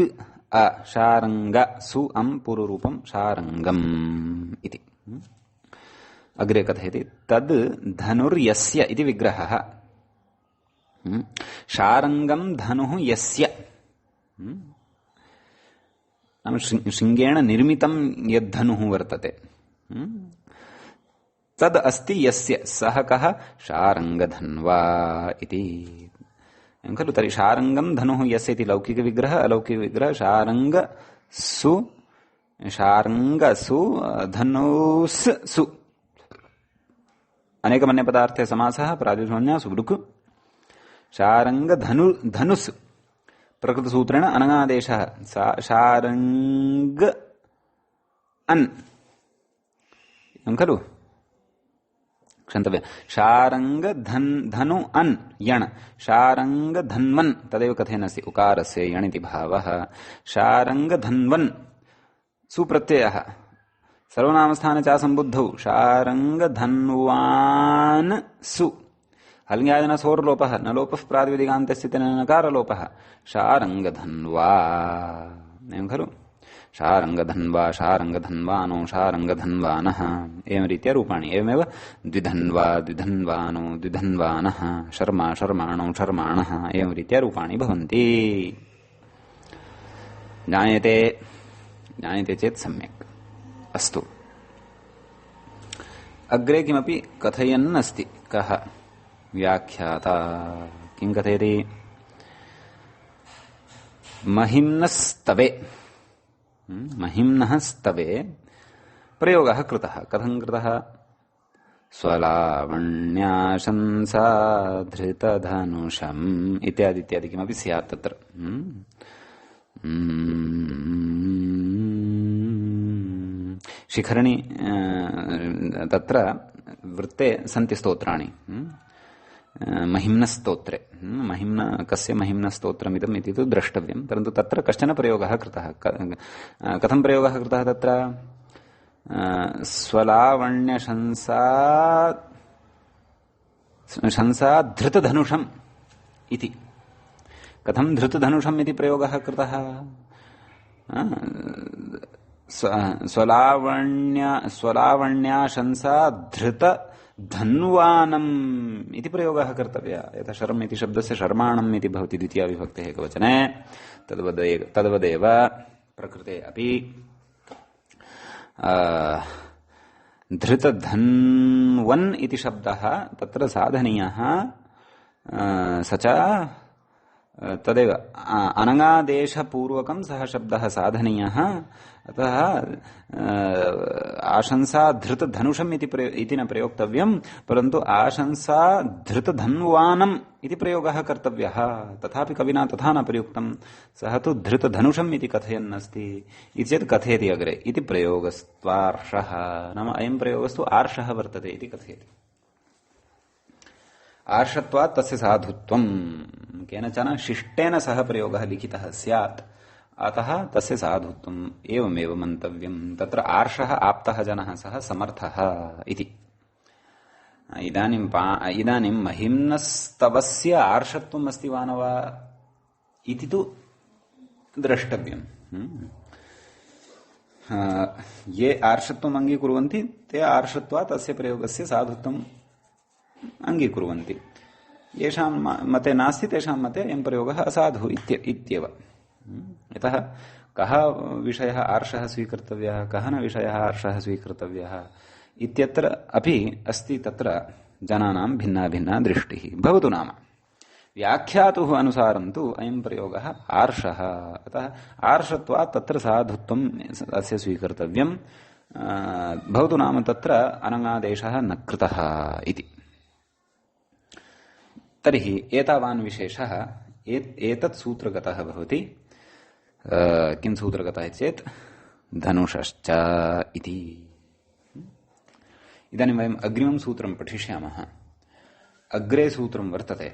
अ शारङ्ग सु अं पूर्वरूपं शारङ्गम् इति। अग्रे कथयति तद् धनुर्यस्य इति विग्रहः। शारङ्गं धनुः यस्य, नाम शृङ्गेण निर्मितं यद्धनुः वर्तते तद् अस्ति यस्य, सः कः? शारङ्गधन्वा इति खलु। तर्हि शारङ्गं धनुः यस्य इति लौकिकविग्रहः। अलौकिकविग्रहः शारङ्गसु धनुस् सु अनेकमन्यपदार्थे समासः प्रातिपदिकसंज्ञा सुबुलुक्। शारङ्गधनुस् प्रकृतसूत्रेण अनगादेशः। शारङ्ग अन् खलु, क्षन्तव्य। शारङ्गधनु अन् यण् शारङ्गधन्वन् तदेव कथयनस्ति। उकारस्य यणिति भावः। शारङ्गधन्वन् सुप्रत्ययः सर्वनामस्थाने चासम्बुद्धौ। शारङ्गधन्वान् सु हल्ङ्यादिना सौर्लोपः न लोपः प्रातिपदिकान्तस्य नकारलोपः। शारङ्गधन्वा एवं खलु। शारङ्गधन्वा शारङ्गधन्वानो शारङ्गधन्वानः एवं रीत्या रूपाणि एवमेव द्विधन्वा द्विधन्वानो द्विधन्वानः शर्मा शर्माणो शर्माणः एवं रीत्या रूपाणि भवन्ति ज्ञायते ज्ञायते चेत् सम्यक् अस्तु अग्रे किमपि कथयन् अस्ति कः व्याख्याता किं कथयति महिम्नस्तवे महिम्नः स्तवे प्रयोगः कृतः कथं कृतः स्वलावण्याशंसा धृतधनुषम् इत्यादि इत्यादि किमपि स्यात् तत्र शिखरणि तत्र वृत्ते सन्ति स्तोत्राणि महिम्नस्तोत्रे महिम्न कस्य महिम्नस्तोत्रमिदम् इति तु द्रष्टव्यं परन्तु तत्र कश्चन प्रयोगः कृतः कथं प्रयोगः कृतः तत्र स्वलावण्यशंसा शंसा धृतधनुषम् इति कथं धृतधनुषम् इति प्रयोगः कृतः स्वलावण्या शंसा धृत धन्वानम् इति प्रयोगः कर्तव्यः यथा शर्म इति शब्दस्य शर्माणम् इति भवति द्वितीया विभक्तेः एकवचने तद्वदेव प्रकृते अपि धृतधन्वन् इति शब्दः तत्र साधनीयः स च तदेव अनङादेशपूर्वकं सः शब्दः साधनीयः अतः आशंसा धृतधनुषम् इति न प्रयोक्तव्यं परन्तु आशंसा धृतधन्वानम् इति प्रयोगः कर्तव्यः तथापि कविना तथा न प्रयुक्तं सः तु धृतधनुषम् इति कथयन् अस्ति इति चेत् कथयति अग्रे इति प्रयोगस्त्वार्षः नाम अयं प्रयोगस्तु आर्षः वर्तते इति कथयति आर्षत्वात् तस्य साधुत्वं केनचन शिष्टेन सह प्रयोगः लिखितः स्यात् अतः तस्य साधुत्वम् एवमेव मन्तव्यं तत्र आर्षः आप्तः जनः सः समर्थः इति इदानीं महिम्नस्तवस्य आर्षत्वम् अस्ति वा न वा इति तु द्रष्टव्यम् ये आर्षत्वम् अङ्गीकुर्वन्ति ते आर्षत्वात् तस्य प्रयोगस्य साधुत्वम् अङ्गीकुर्वन्ति येषां मते नास्ति तेषां मते अयं प्रयोगः असाधुः इत्येव यतः कः विषयः आर्षः स्वीकर्तव्यः कः न विषयः आर्षः स्वीकर्तव्यः इत्यत्र अपि अस्ति तत्र जनानां भिन्ना भिन्ना दृष्टिः भवतु नाम व्याख्यातुः अनुसारं तु अयं प्रयोगः आर्षः अतः आर्षत्वात् तत्र साधुत्वम् अस्य स्वीकर्तव्यं भवतु नाम तत्र अनङादेशः न कृतः इति तर्हि एतावान् विशेषः एतत् सूत्रगतः भवति किं सूत्रगतः चेत् धनुषश्च इति इदानीं वयम् अग्रिमं सूत्रं पठिष्यामः अग्रे सूत्रं वर्तते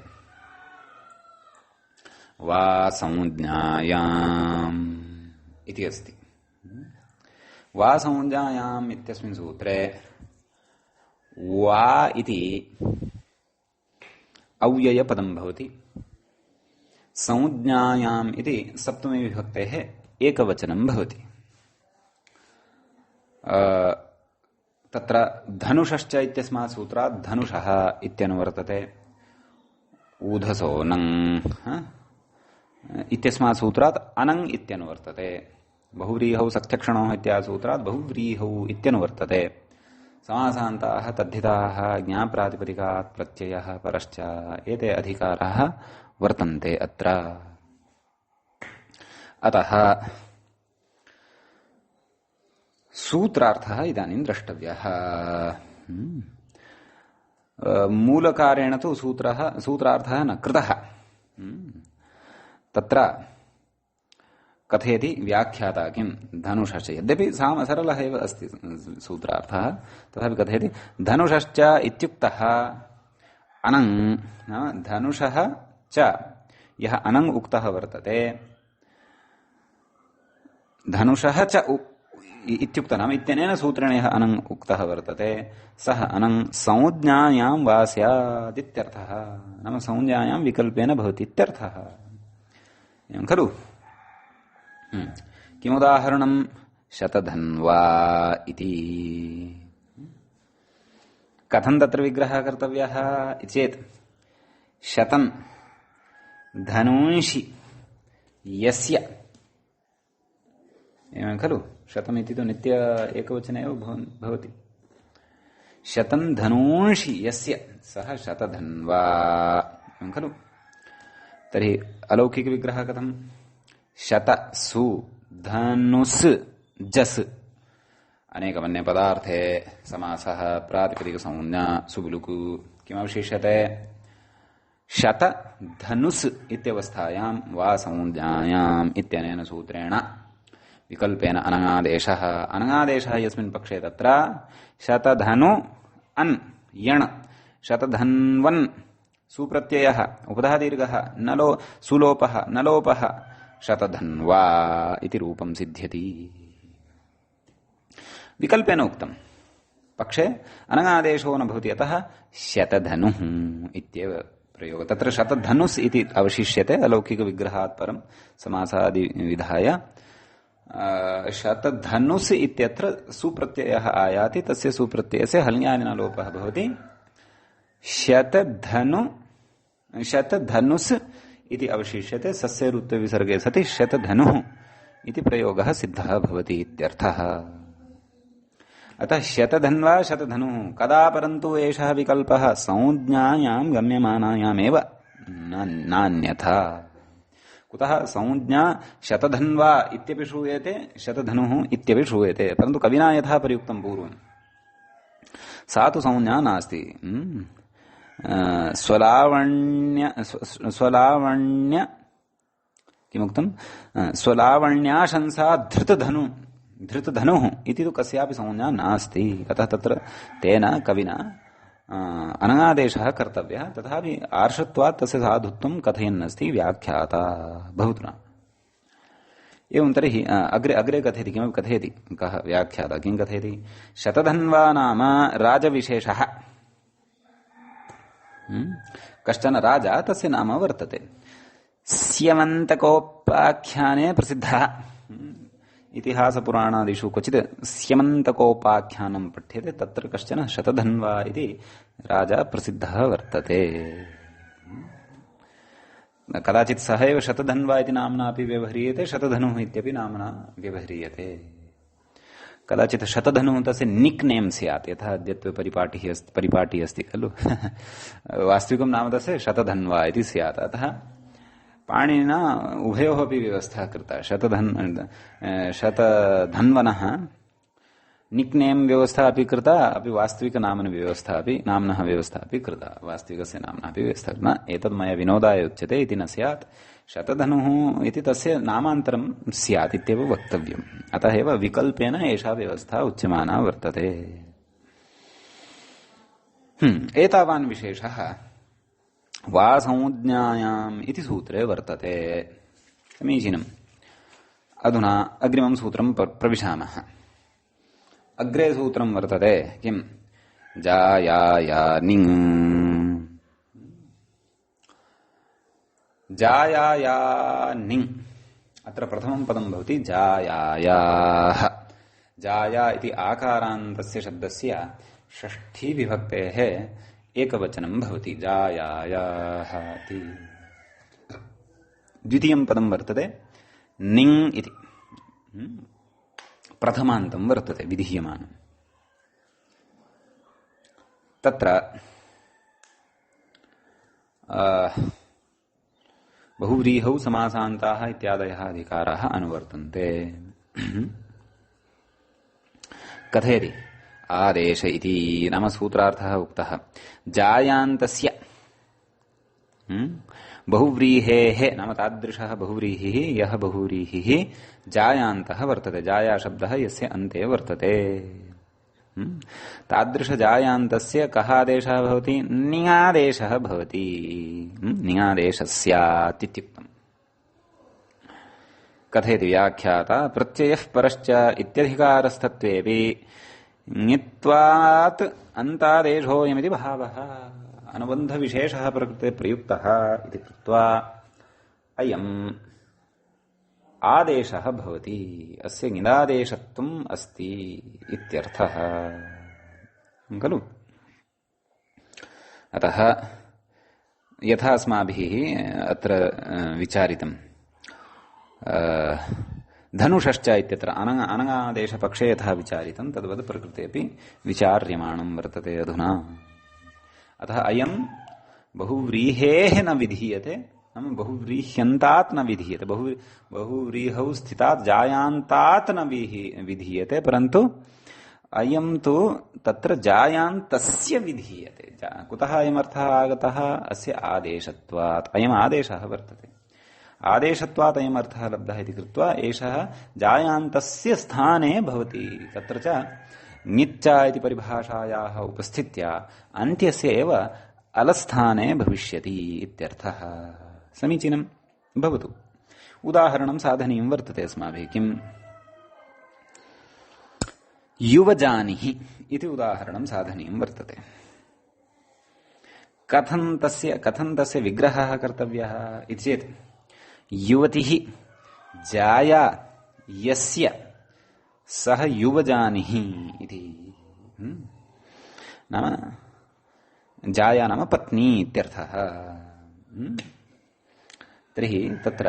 वा संज्ञायाम् इति अस्ति वा संज्ञायाम् इत्यस्मिन् सूत्रे वा इति अव्ययपदं भवति संज्ञायाम् इति सप्तमी विभक्तेः एकवचनं भवति तत्र धनुषश्च इत्यस्मात् सूत्रात् धनुषः इत्यनुवर्तते ऊधसो नङ् इत्यस्मात् सूत्रात् अनङ् इत्यनुवर्तते बहुव्रीहौ सख्यक्षणौ इत्यादि सूत्रात् बहुव्रीहौ इत्यनुवर्तते समासान्ताः तद्धिताः ज्ञाप्रातिपदिकात् प्रत्ययः परश्च एते अधिकाराः वर्तन्ते अत्र अतः सूत्रार्थः इदानीं द्रष्टव्यः मूलकारेण तु सूत्रार्थः न कृतः तत्र कथयति व्याख्याता किं धनुषश्च यद्यपि सरलः एव अस्ति सूत्रार्थः तथापि कथयति धनुषश्च इत्युक्तः अनङ् धनुषः च यः अनङ् उक्तः वर्तते धनुषः च इत्युक्तः नाम इत्यनेन सूत्रेण यः अनङ् उक्तः वर्तते सः अनङ् संज्ञायां वा स्यादित्यर्थः नाम संज्ञायां विकल्पेन भवति इत्यर्थः एवं खलु किमुदाहरणं शतधन्वा इति। कथं तत्र विग्रहः कर्तव्यः इति चेत् शतं धनूंषि यस्य, एवं खलु, शतम् इति तु नित्य एकवचने एव भवति। शतं धनूंषि यस्य सः शतधन्वा, एवं खलु। तर्हि अलौकिकविग्रहः कथं? शतसु धनुस् जस् अनेकवन्यपदार्थे समासः प्रातिपदिकसंज्ञा सुबुलुकु किमवशिष्यते? शतधनुस् इत्यवस्थायां वा संज्ञायाम् इत्यनेन सूत्रेण विकल्पेन अनङादेशः। अनङादेशः यस्मिन् पक्षे तत्र शतधनु अन् यण् शतधन्वन् सुप्रत्ययः उपधादीर्घः नलो सुलोपः नलोपः शतधन्वा इति रूपं सिद्ध्यति। विकल्पेन उक्तम्, पक्षे अनङादेशो न भवति, अतः शतधनुः इत्येव प्रयोगः। तत्र शतधनुस् इति अवशिष्यते अलौकिकविग्रहात् परं समासादि विधाय। शतधनुस् इत्यत्र सुप्रत्ययः आयाति, तस्य सुप्रत्ययस्य हल्ङ्यादिना लोपः भवति। शतधनुस् इति अवशिष्यते, सस्य रुत्वविसर्गे सति शतधनुः इति प्रयोगः सिद्धः भवति इत्यर्थः। अतः शतधन्वा शतधनुः। कदा परन्तु एषः विकल्पः? संज्ञायां गम्यमानायामेव, नान्यथा। कुतः? संज्ञा शतधन्वा इत्यपि श्रूयते, शतधनुः इत्यपि श्रूयते, परन्तु कविना यथा प्रयुक्तं पूर्वं सा तु संज्ञा नास्ति। स्वलावण्य किमुक्तं? स्वलावण्याशंसा धृतधनुः इति तु कस्यापि संज्ञा नास्ति। अतः तत्र तेन कविना अनङादेशः कर्तव्यः, तथापि आर्षत्वात् तस्य साधुत्वं कथयन्नस्ति व्याख्याता बहुत्र। एवं तर्हि अग्रे कथयति, किमपि कथयति। कः व्याख्याता? किं कथयति? शतधन्वा नाम राजविशेषः। कश्चन राजा, तस्य नाम वर्तते। स्यमन्तकोपाख्याने प्रसिद्धः। इतिहासपुराणादिषु क्वचित् स्यमन्तकोपाख्यानं पठ्यते, तत्र कश्चन शतधन्वा इति राजा प्रसिद्धः वर्तते। कदाचित् सः एव शतधन्वा इति नाम्ना अपि व्यवह्रियते, शतधनुः इत्यपि नाम्ना व्यवह्रियते। कदाचित् शतधनुः तस्य निक् नेम् स्यात्, यथा अद्यत्वे परिपाटी अस्ति खलु वास्तविकं नाम तस्य शतधन्वा इति स्यात्। अतः पाणिनिना उभयोः अपि व्यवस्था कृता। शतधन्वनः निक् नेम् व्यवस्था अपि कृता, अपि वास्तविकनाम्नः व्यवस्था अपि कृता, वास्तविकस्य नाम्नः अपि व्यवस्था कृता। एतद् मया विनोदाय उच्यते इति न स्यात्। शतधनुः इति तस्य नामान्तरं स्यात् इत्येव वक्तव्यम्। अतः एव विकल्पेन एषा व्यवस्था उच्यमाना वर्तते। एतावान् विशेषः वा संज्ञायाम् इति सूत्रे वर्तते। समीचीनम्। अधुना अग्रिमं सूत्रं प्रविशामः। अग्रे सूत्रं वर्तते किम्? जायायानिङ्। जायायानिङ् अत्र प्रथमं पदं भवति जायायाः। जाया इति आकारान्तस्य शब्दस्य षष्ठी विभक्तेः एकवचनं भवति, जायायाः इति। द्वितीयं पदं वर्तते निङ् इति, प्रथमान्तं वर्तते विधीयमानं। तत्र बहुव्रीहौ समासान्ताः इत्यादयः अधिकाराः अनुवर्तन्ते। कथयति आदेश इति नाम सूत्रार्थः उक्तः। जायान्तस्य बहुव्रीहेः नाम तादृशः बहुव्रीहिः यः बहुव्रीहिः जायान्तः वर्तते, जाया शब्दः यस्य अन्ते वर्तते, तादृशजायान्तस्य कः आदेशः भवति? निङादेशः भवति। निङादेशः इत्युक्तम्। कथयति व्याख्याता प्रत्ययः परश्च इत्यधिकारस्थत्वेपि ङित्वात् अन्तादेशोऽयमिति भावः। अनुबन्धविशेषः प्रकृते प्रयुक्तः इति कृत्वा अयम् आदेशः भवति, अस्य ङिदादेशत्वम् अस्ति इत्यर्थः खलु। अतः यथा अस्माभिः अत्र विचारितं धनुषश्च इत्यत्र अनङादेशपक्षे यथा विचारितं तद्वत् प्रकृतेऽपि विचार्यमाणं वर्तते अधुना। अतः अयं बहुव्रीहेः न विधीयते, नाम बहुव्रीह्यन्तात् न विधीयते, बहुव्रीहौ स्थितात् जायान्तात् न विधीयते, परन्तु अयं तु तत्र जायान्तस्य विधीयते। कुतः अयमर्थः आगतः? अस्य आदेशत्वात्। अयम् आदेशः वर्तते, आदेशत्वात् अयम् अर्थः लब्धः इति कृत्वा एषः जायान्तस्य स्थाने भवति। तत्र च ङिच्च इति परिभाषायाः उपस्थित्या अन्त्यस्य एव अलस्थाने भविष्यति इत्यर्थः। समीचीनं भवतु। उदाहरणं साधनीयं वर्तते अस्माभिः। किम्? युवजानिः इति उदाहरणं साधनीयं वर्तते। कथं तस्य विग्रहः कर्तव्यः इति चेत् युवतिः जाया यस्य सः युवजानिः इति। नाम जाया नाम पत्नी इत्यर्थः। तर्हि तत्र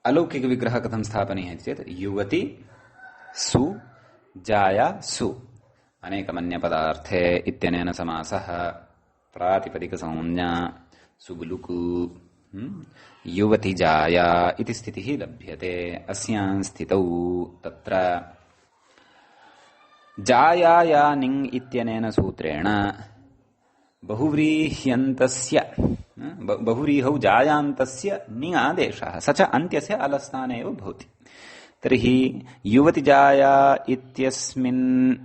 अलौकिकविग्रहः कथं स्थापनीयः इति चेत् युवति सु जाया सु अनेकमन्यपदार्थे इत्यनेन समासः प्रातिपदिकसंज्ञा सुबुलुकु युवति जाया इति स्थितिः लभ्यते। अस्यां स्थितौ तत्र जायाया निङ् इत्यनेन सूत्रेण बहुव्रीह्यन्तस्य बहुव्रीहौ जायान्तस्य नि आदेशः, स च अन्त्यस्य अलस्थाने एव भवति। तर्हि युवति जाया इत्यस्मिन्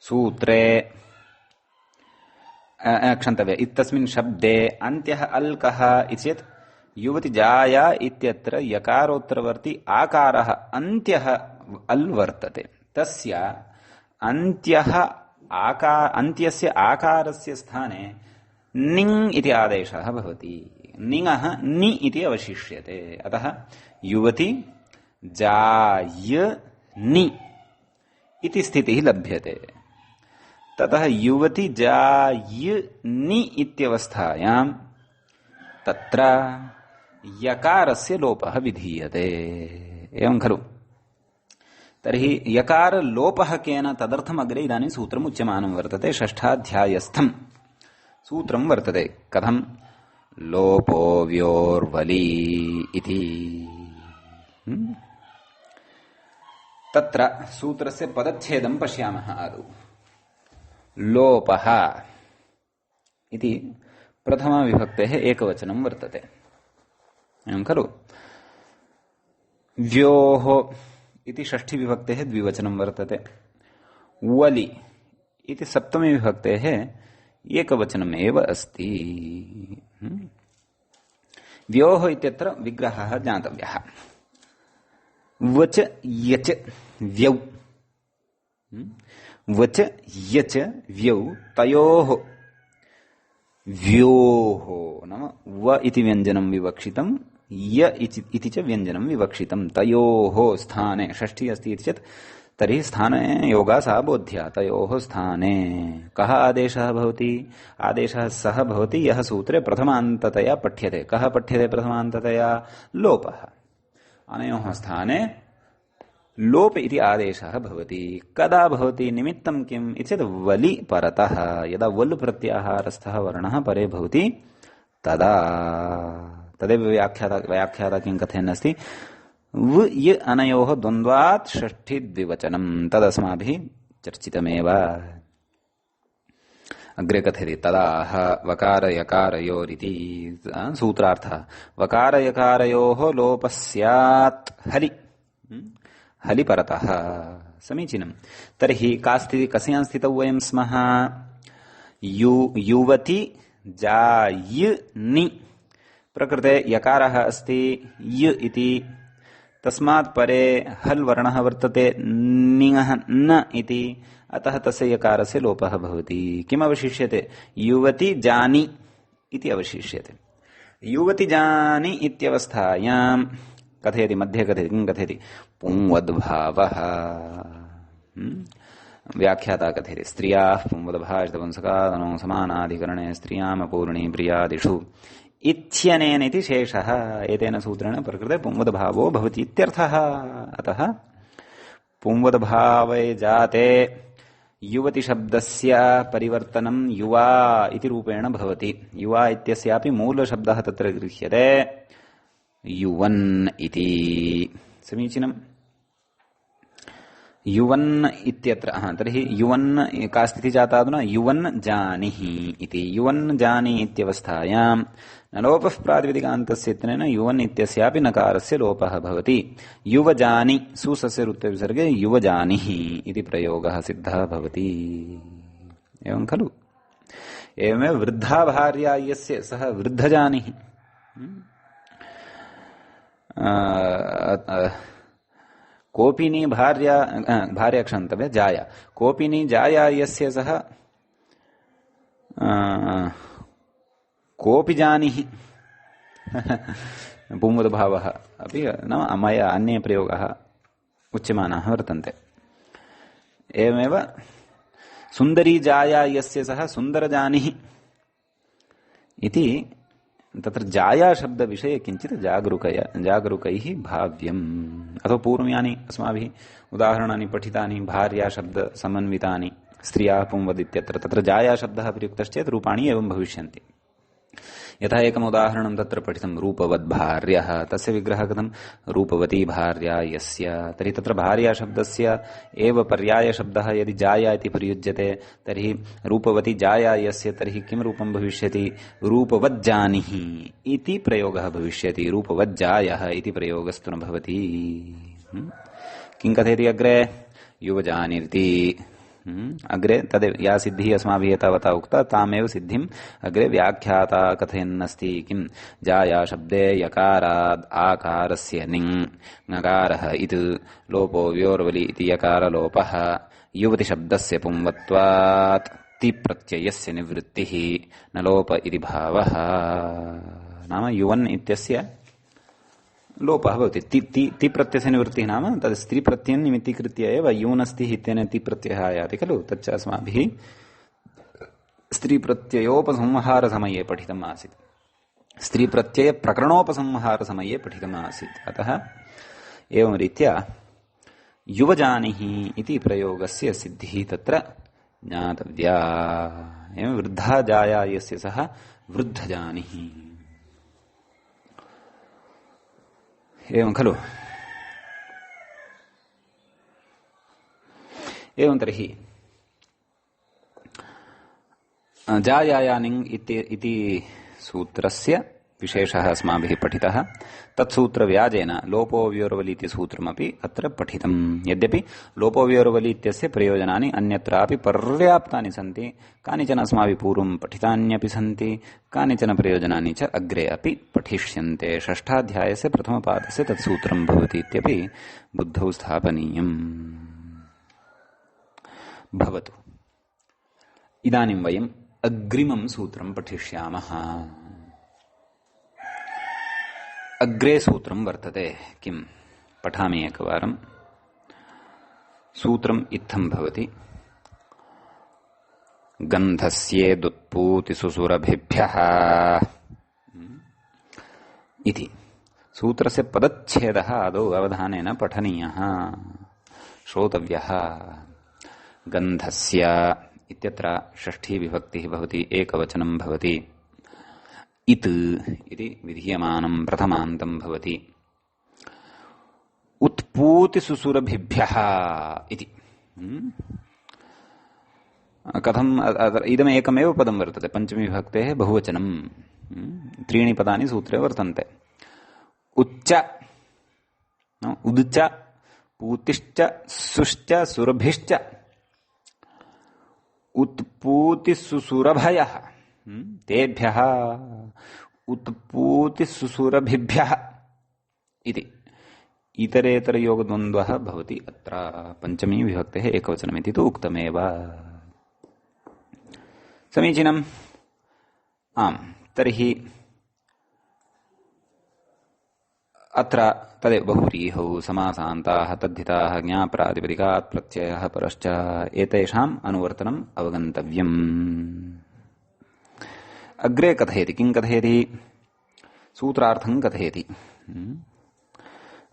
सूत्रे क्षन्तव्य इत्यस्मिन् शब्दे अन्त्यः अल् कः इति चेत् युवति जाया इत्यत्र यकारोत्तरवर्ती आकारः अन्त्यः अल् वर्तते। तस्य अन्त्यस्य आकारस्य स्थाने निङ् इति आदेशः भवति। निङः नि इति अवशिष्यते। अतः युवति जायनि इति स्थितिः लभ्यते। ततः युवति जायनि इत्यवस्थायां तत्र यकारस्य लोपः विधीयते। एवं खलु। तर्हि यकारलोपः केन? तदर्थम् अग्रे इदानीं सूत्रम् उच्यमानं वर्तते। षष्ठाध्यायस्थं सूत्रं वर्तते। कथं? लोपो व्योर्वली इति। तत्र सूत्रस्य पदच्छेदं पश्यामः आदौ। लोपः इति प्रथमाविभक्तेः एकवचनं वर्तते, एवं खलु। व्योः इति षष्ठीविभक्तेः द्विवचनं वर्तते। वलि इति सप्तमीविभक्तेः एकवचनम् एव अस्ति। व्योः इत्यत्र विग्रहः ज्ञातव्यः। वच यच व्यौ, वच यच व्यौ तयोः व्योः नाम व इति व्यञ्जनं विवक्षितं, य इति च व्यञ्जनं विवक्षितं। तयोः स्थाने षष्ठी अस्ति इति चेत् तर्हि स्थाने योगा सा बोध्या। तयोः स्थाने कः आदेशः भवति? आदेशः सः भवति यः सूत्रे प्रथमान्ततया पठ्यते। कः पठ्यते प्रथमान्ततया? लोपः। अनयोः स्थाने लोप इति आदेशः भवति। कदा भवति? निमित्तं किम् इति चेत् वलि परतः। यदा वल् प्रत्याहारस्थः वर्णः परे भवति तदा। तदेव व्याख्याता किं कथयन्नस्ति? व य अनयोः द्वन्द्वात् षष्ठी द्विवचनं। तदस्माभिः चर्चितमेव। अग्रे कथयति तदाह वकारयकारयोरिति सूत्रार्थः। वकारयकारयोः लोपः स्यात् हलि, हलि परतः। समीचीनं। तर्हि का स्थितिः? कस्यां स्थितौ वयं स्मः? युवति जायनि प्रकृते यकारः अस्ति य इति, तस्मात् परे हल् वर्णः वर्तते निङः न इति। अतः तस्य यकारस्य लोपः भवति। किमवशिष्यते? युवति जानि इति अवशिष्यते। युवति जानि इत्यवस्थायां कथयति, मध्ये कथयति, किं कथयति? पुंवद्भावः। व्याख्याता कथयति स्त्रियाः पुंवद्भाषितपुंसकादनो समानाधिकरणे स्त्रियामपूर्णी प्रियादिषु इत्यनेन इति शेषः। एतेन सूत्रेण प्रकृते पुंवद्भावो भवति इत्यर्थः। अतः पुंवद्भावे जाते युवति शब्दस्य परिवर्तनं युवा इति रूपेण भवति। युवा इत्यस्यापि मूलशब्दः तत्र गृह्यते, युवन् इति। समीचीनम्। युवन् इत्यत्र तर्हि युवन् का स्थितिः जाता अधुना? युवन् जानिहि इति। युवन् जानि इत्यवस्थायां न लोपः प्रातिपदिकान्तस्य इत्यनेन युवन् इत्यस्यापि नकारस्य लोपः भवति। युवजानि सुसस्य रुत्विसर्गे युवजानिहि इति प्रयोगः सिद्धः भवति। एवं खलु? एवमेव वृद्धा भार्या यस्य सः वृद्धजानिहि। कोपिनी भार्या क्षन्तव्य जाया। कोपिनी जाया यस्य सः कोऽपि जानिहि पुंवद्भावः अपि नाम मया अन्ये प्रयोगाः उच्यमानाः वर्तन्ते। एवमेव सुन्दरी जाया यस्य सः सुन्दरजानिहि इति तत्र जाया शब्द विषये किञ्चित् जागरूकैः भाव्यम्। अथवा पूर्वयानि अस्माभिः उदाहरणानि पठितानि भार्या शब्द समन्वितानि स्त्रियः पुंवद् इत्यत्र तत्र जाया शब्दः प्रयुक्तश्चेत् रूपाणि एवं भविष्यन्ति। यथा एकम् उदाहरणं तत्र पठितं रूपवद्भार्यः, तस्य विग्रहः कथं? रूपवती भार्या यस्य। तर्हि तत्र भार्या शब्दस्य एव पर्यायशब्दः यदि जाया इति प्रयुज्यते तर्हि रूपवती जाया यस्य तर्हि किं रूपं भविष्यति? रूपवज्जानिहि इति प्रयोगः भविष्यति। रूपवज्जायः इति प्रयोगस्तु न भवति। किं कथयति अग्रे? युवजानिरिति। अग्रे तदेव या सिद्धिः अस्माभिः एतावता उक्ता तामेव सिद्धिम् अग्रे व्याख्याता कथयन्नस्ति। किं? जाया शब्दे यकाराद् आकारस्य निङ् ङकारः इति लोपो व्योर्वलि इति यकारलोपः युवति शब्दस्य पुंवत्वात् ति प्रत्ययस्य निवृत्तिः न लोप इति भावः। नाम युवन् इत्यस्य लोपः भवति। ति प्रत्ययस्य निवृत्तिः नाम तद् स्त्री प्रत्ययं निमित्तीकृत्य एव यूनस्तिः इत्यनेन ति प्रत्ययः आयाति खलु। तच्च अस्माभिः स्त्री प्रत्ययोपसंहारसमये पठितम् आसीत्, स्त्री प्रत्यय प्रकरणोपसंहारसमये पठितम् आसीत्। अतः एवं रीत्या युवजानिहि इति प्रयोगस्य सिद्धिः तत्र ज्ञातव्या। एवं वृद्धा जाया यस्य सः वृद्धजानिहि। एवं खलु। एवं तर्हि जायायानिङ् इति सूत्रस्य विशेषः अस्माभिः पठितः। तत्सूत्रव्याजेन लोपोव्योर्वलि इति सूत्रमपि अत्र पठितम्। यद्यपि लोपोव्योर्वलि इत्यस्य प्रयोजनानि अन्यत्रापि पर्याप्तानि सन्ति, कानिचन अस्माभिः पूर्वं पठितान्यपि सन्ति, कानिचन प्रयोजनानि च अग्रे अपि पठिष्यन्ते। षष्ठाध्यायस्य प्रथमपादस्य तत्सूत्रं भवति इत्यपि बुद्धौ स्थापनीयम्। भवतु। इदानीं वयम् अग्रिमं सूत्रं पठिष्यामः। अग्रे सूत्रं वर्तते। किं? पठामि एकवारं। सूत्रम् इत्थं भवति। गन्धस्येदुत्पूति सुसुरभिभ्यः इति सूत्रस्य पदच्छेदः आदौ अवधानेन पठनीयः, श्रोतव्यः। गन्धस्य इत्यत्र षष्ठी विभक्तिः भवति, एकवचनं भवति। इत् इति विधीयमानं प्रथमान्तं भवति। उत्पूति सुसुरभिभ्यः इति कथम्? इदमेकमेव पदं वर्तते, पंचमी विभक्तेः बहुवचनं। त्रीणि पदानि सूत्रे वर्तन्ते। उच्च, उदुच, पूतिश्च, सुश्च, सुरभिश्च, उत्पूति सुसुरभयः तेभ्यः उत्पूति सुसुरभिभ्यः इति इतरेतरयोगद्वन्द्वः भवति। अत्र पंचमी विभक्तेः एकवचनमिति तु उक्तमेव। समीचीनम्। आम्, तर्हि अत्र तदेव बहुव्रीहौ समासान्ताः तद्धिताः ज्ञाप्रातिपदिकात् प्रत्ययः परश्च एतेषाम् अनुवर्तनम् अवगन्तव्यम्। अग्रे कथयति, किं कथयति? सूत्रार्थं कथयति।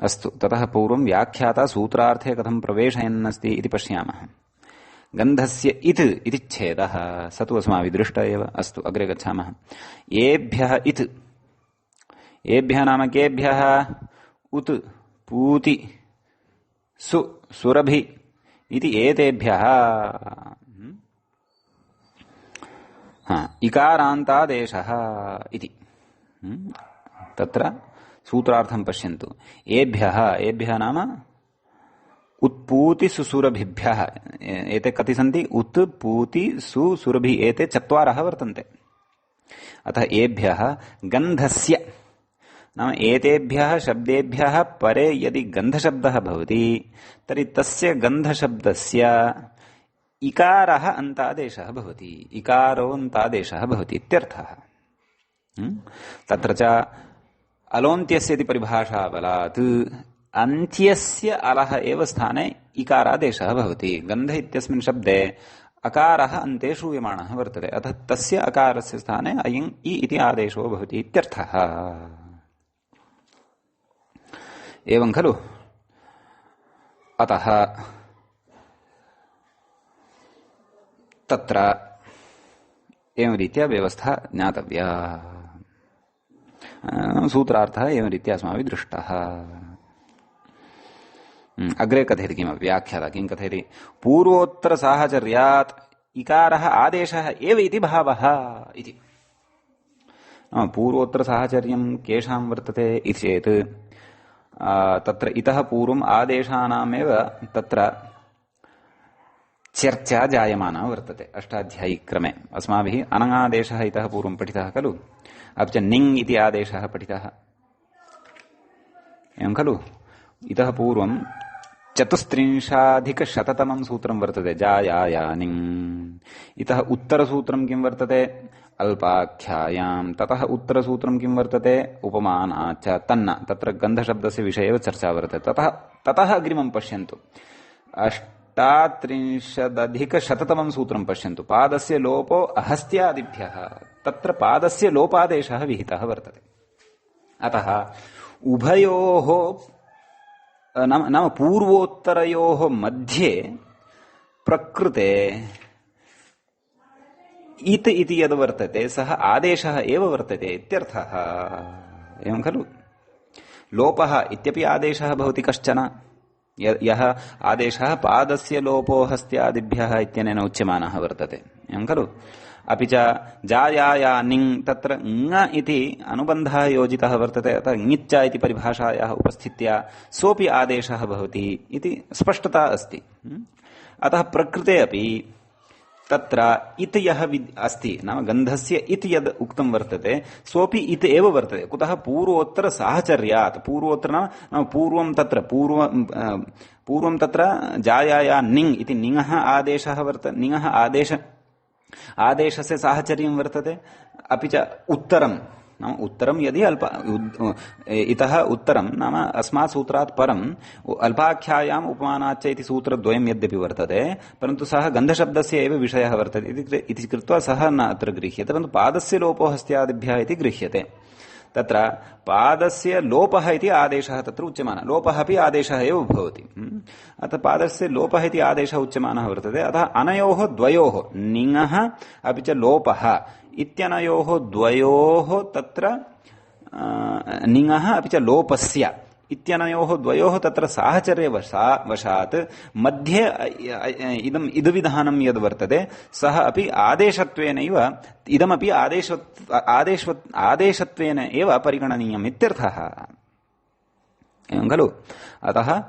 अस्तु, ततः पूर्वं व्याख्याता सूत्रार्थे कथं प्रवेशयन्नस्ति इति पश्यामः। गन्धस्य इत् इति छेदः स तु अस्माभिः दृष्ट एव। अस्तु, अग्रे गच्छामः। येभ्यः इत्, येभ्यः नाम केभ्यः? उत् पूति सु सुरभि इति एतेभ्यः इकारान्तादेशः इति। तत्र सूत्रार्थं पश्यन्तु। येभ्यः, येभ्यः नाम उत्पूति सुसुरभिभ्यः। एते कति सन्ति? उत् पूति सुसुरभि, एते चत्वारः वर्तन्ते। अतः येभ्यः गन्धस्य नाम एतेभ्यः शब्देभ्यः परे यदि गन्धशब्दः भवति तर्हि तस्य गन्धशब्दस्य इकारः अन्तादेशः भवति, इकारोऽन्तादेशः भवति इत्यर्थः। तत्र च अलोन्त्यस्य इति परिभाषाबलात् अन्त्यस्य अलः एव स्थाने इकारादेशः भवति। गन्ध इत्यस्मिन् शब्दे अकारः अन्ते श्रूयमाणः वर्तते, अतः तस्य अकारस्य स्थाने अयम् इ इति आदेशो भवति इत्यर्थः। एवं खलु? अतः तत्र एवं रीत्या व्यवस्था ज्ञातव्या। सूत्रार्थः एवं रीत्या अस्माभिः दृष्टः। अग्रे कथयति किमपि व्याख्याता, किं कथयति? पूर्वोत्तरसाहचर्यात् इकारः आदेशः एव इति भावः इति। पूर्वोत्तरसाहचर्यं केषां वर्तते इति चेत् तत्र इतः पूर्वम् आदेशानामेव तत्र चर्चा जायमाना वर्तते अष्टाध्यायीक्रमे। अस्माभिः अनङादेशः इतः पूर्वं पठितः खलु, अपि च निङ् इति आदेशः पठितः, एवं खलु? इतः पूर्वं 34,000 सूत्रं वर्तते जायाया निङ्। इतः उत्तरसूत्रं किं वर्तते? अल्पाख्यायां। ततः उत्तरसूत्रं किं वर्तते? उपमानाच्च तन्न। तत्र गन्धशब्दस्य विषये एव चर्चा वर्तते। ततः अग्रिमं पश्यन्तु, 38,100 सूत्रं पश्यन्तु। पादस्य लोपो अहस्त्यादिभ्यः। तत्र पादस्य लोपादेशः विहितः वर्तते। अतः उभयोः नाम पूर्वोत्तरयोः मध्ये प्रकृते इत् इति यद् वर्तते सः आदेशः एव वर्तते इत्यर्थः। एवं खलु? लोपः इत्यपि आदेशः भवति कश्चन, यः आदेशः पादस्य लोपो हस्त्यादिभ्यः इत्यनेन उच्यमानः वर्तते, एवं खलु? अपि च जायाया निङ्, तत्र ङ इति अनुबन्धः योजितः वर्तते, अतः ङिच्च इति परिभाषायाः उपस्थित्या सोऽपि आदेशः भवति इति स्पष्टता अस्ति। अतः प्रकृते अपि तत्र इत् यः अस्ति, नाम गन्धस्य इत् यद् उक्तं वर्तते सोऽपि इत् एव वर्तते। कुतः? पूर्वोत्तर साहचर्यात्। पूर्वोत्तर नाम पूर्वं तत्र जायाया निङ् इति निङः आदेशः वर्तते, निङः आदेशस्य साहचर्यं वर्तते। अपि च उत्तरं नाम उत्तरं यदि इतः उत्तरं नाम अस्मात् सूत्रात् परम् अल्पाख्यायाम् उपमानाच्च इति सूत्रद्वयं यद्यपि वर्तते, परन्तु सः गन्धशब्दस्य एव विषयः वर्तते इति कृत्वा सः न अत्र गृह्यते, परन्तु पादस्य लोपो हस्त्यादिभ्यः इति गृह्यते। तत्र पादस्य लोपः इति आदेशः तत्र उच्यमानः, लोपः अपि आदेशः एव भवति। अतः पादस्य लोपः इति आदेशः उच्यमानः वर्तते। अतः अनयोः द्वयोः निङः अपि च लोपः इत्यनयोः द्वयोः तत्र निङः अपि च लोपस्य इत्यनयोः द्वयोः तत्र साहचर्यवशात् मध्ये इदविधानं यद् वर्तते सः अपि आदेशत्वेनैव, इदमपि आदेशत्वेन एव परिगणनीयम् इत्यर्थः, एवं खलु? अतः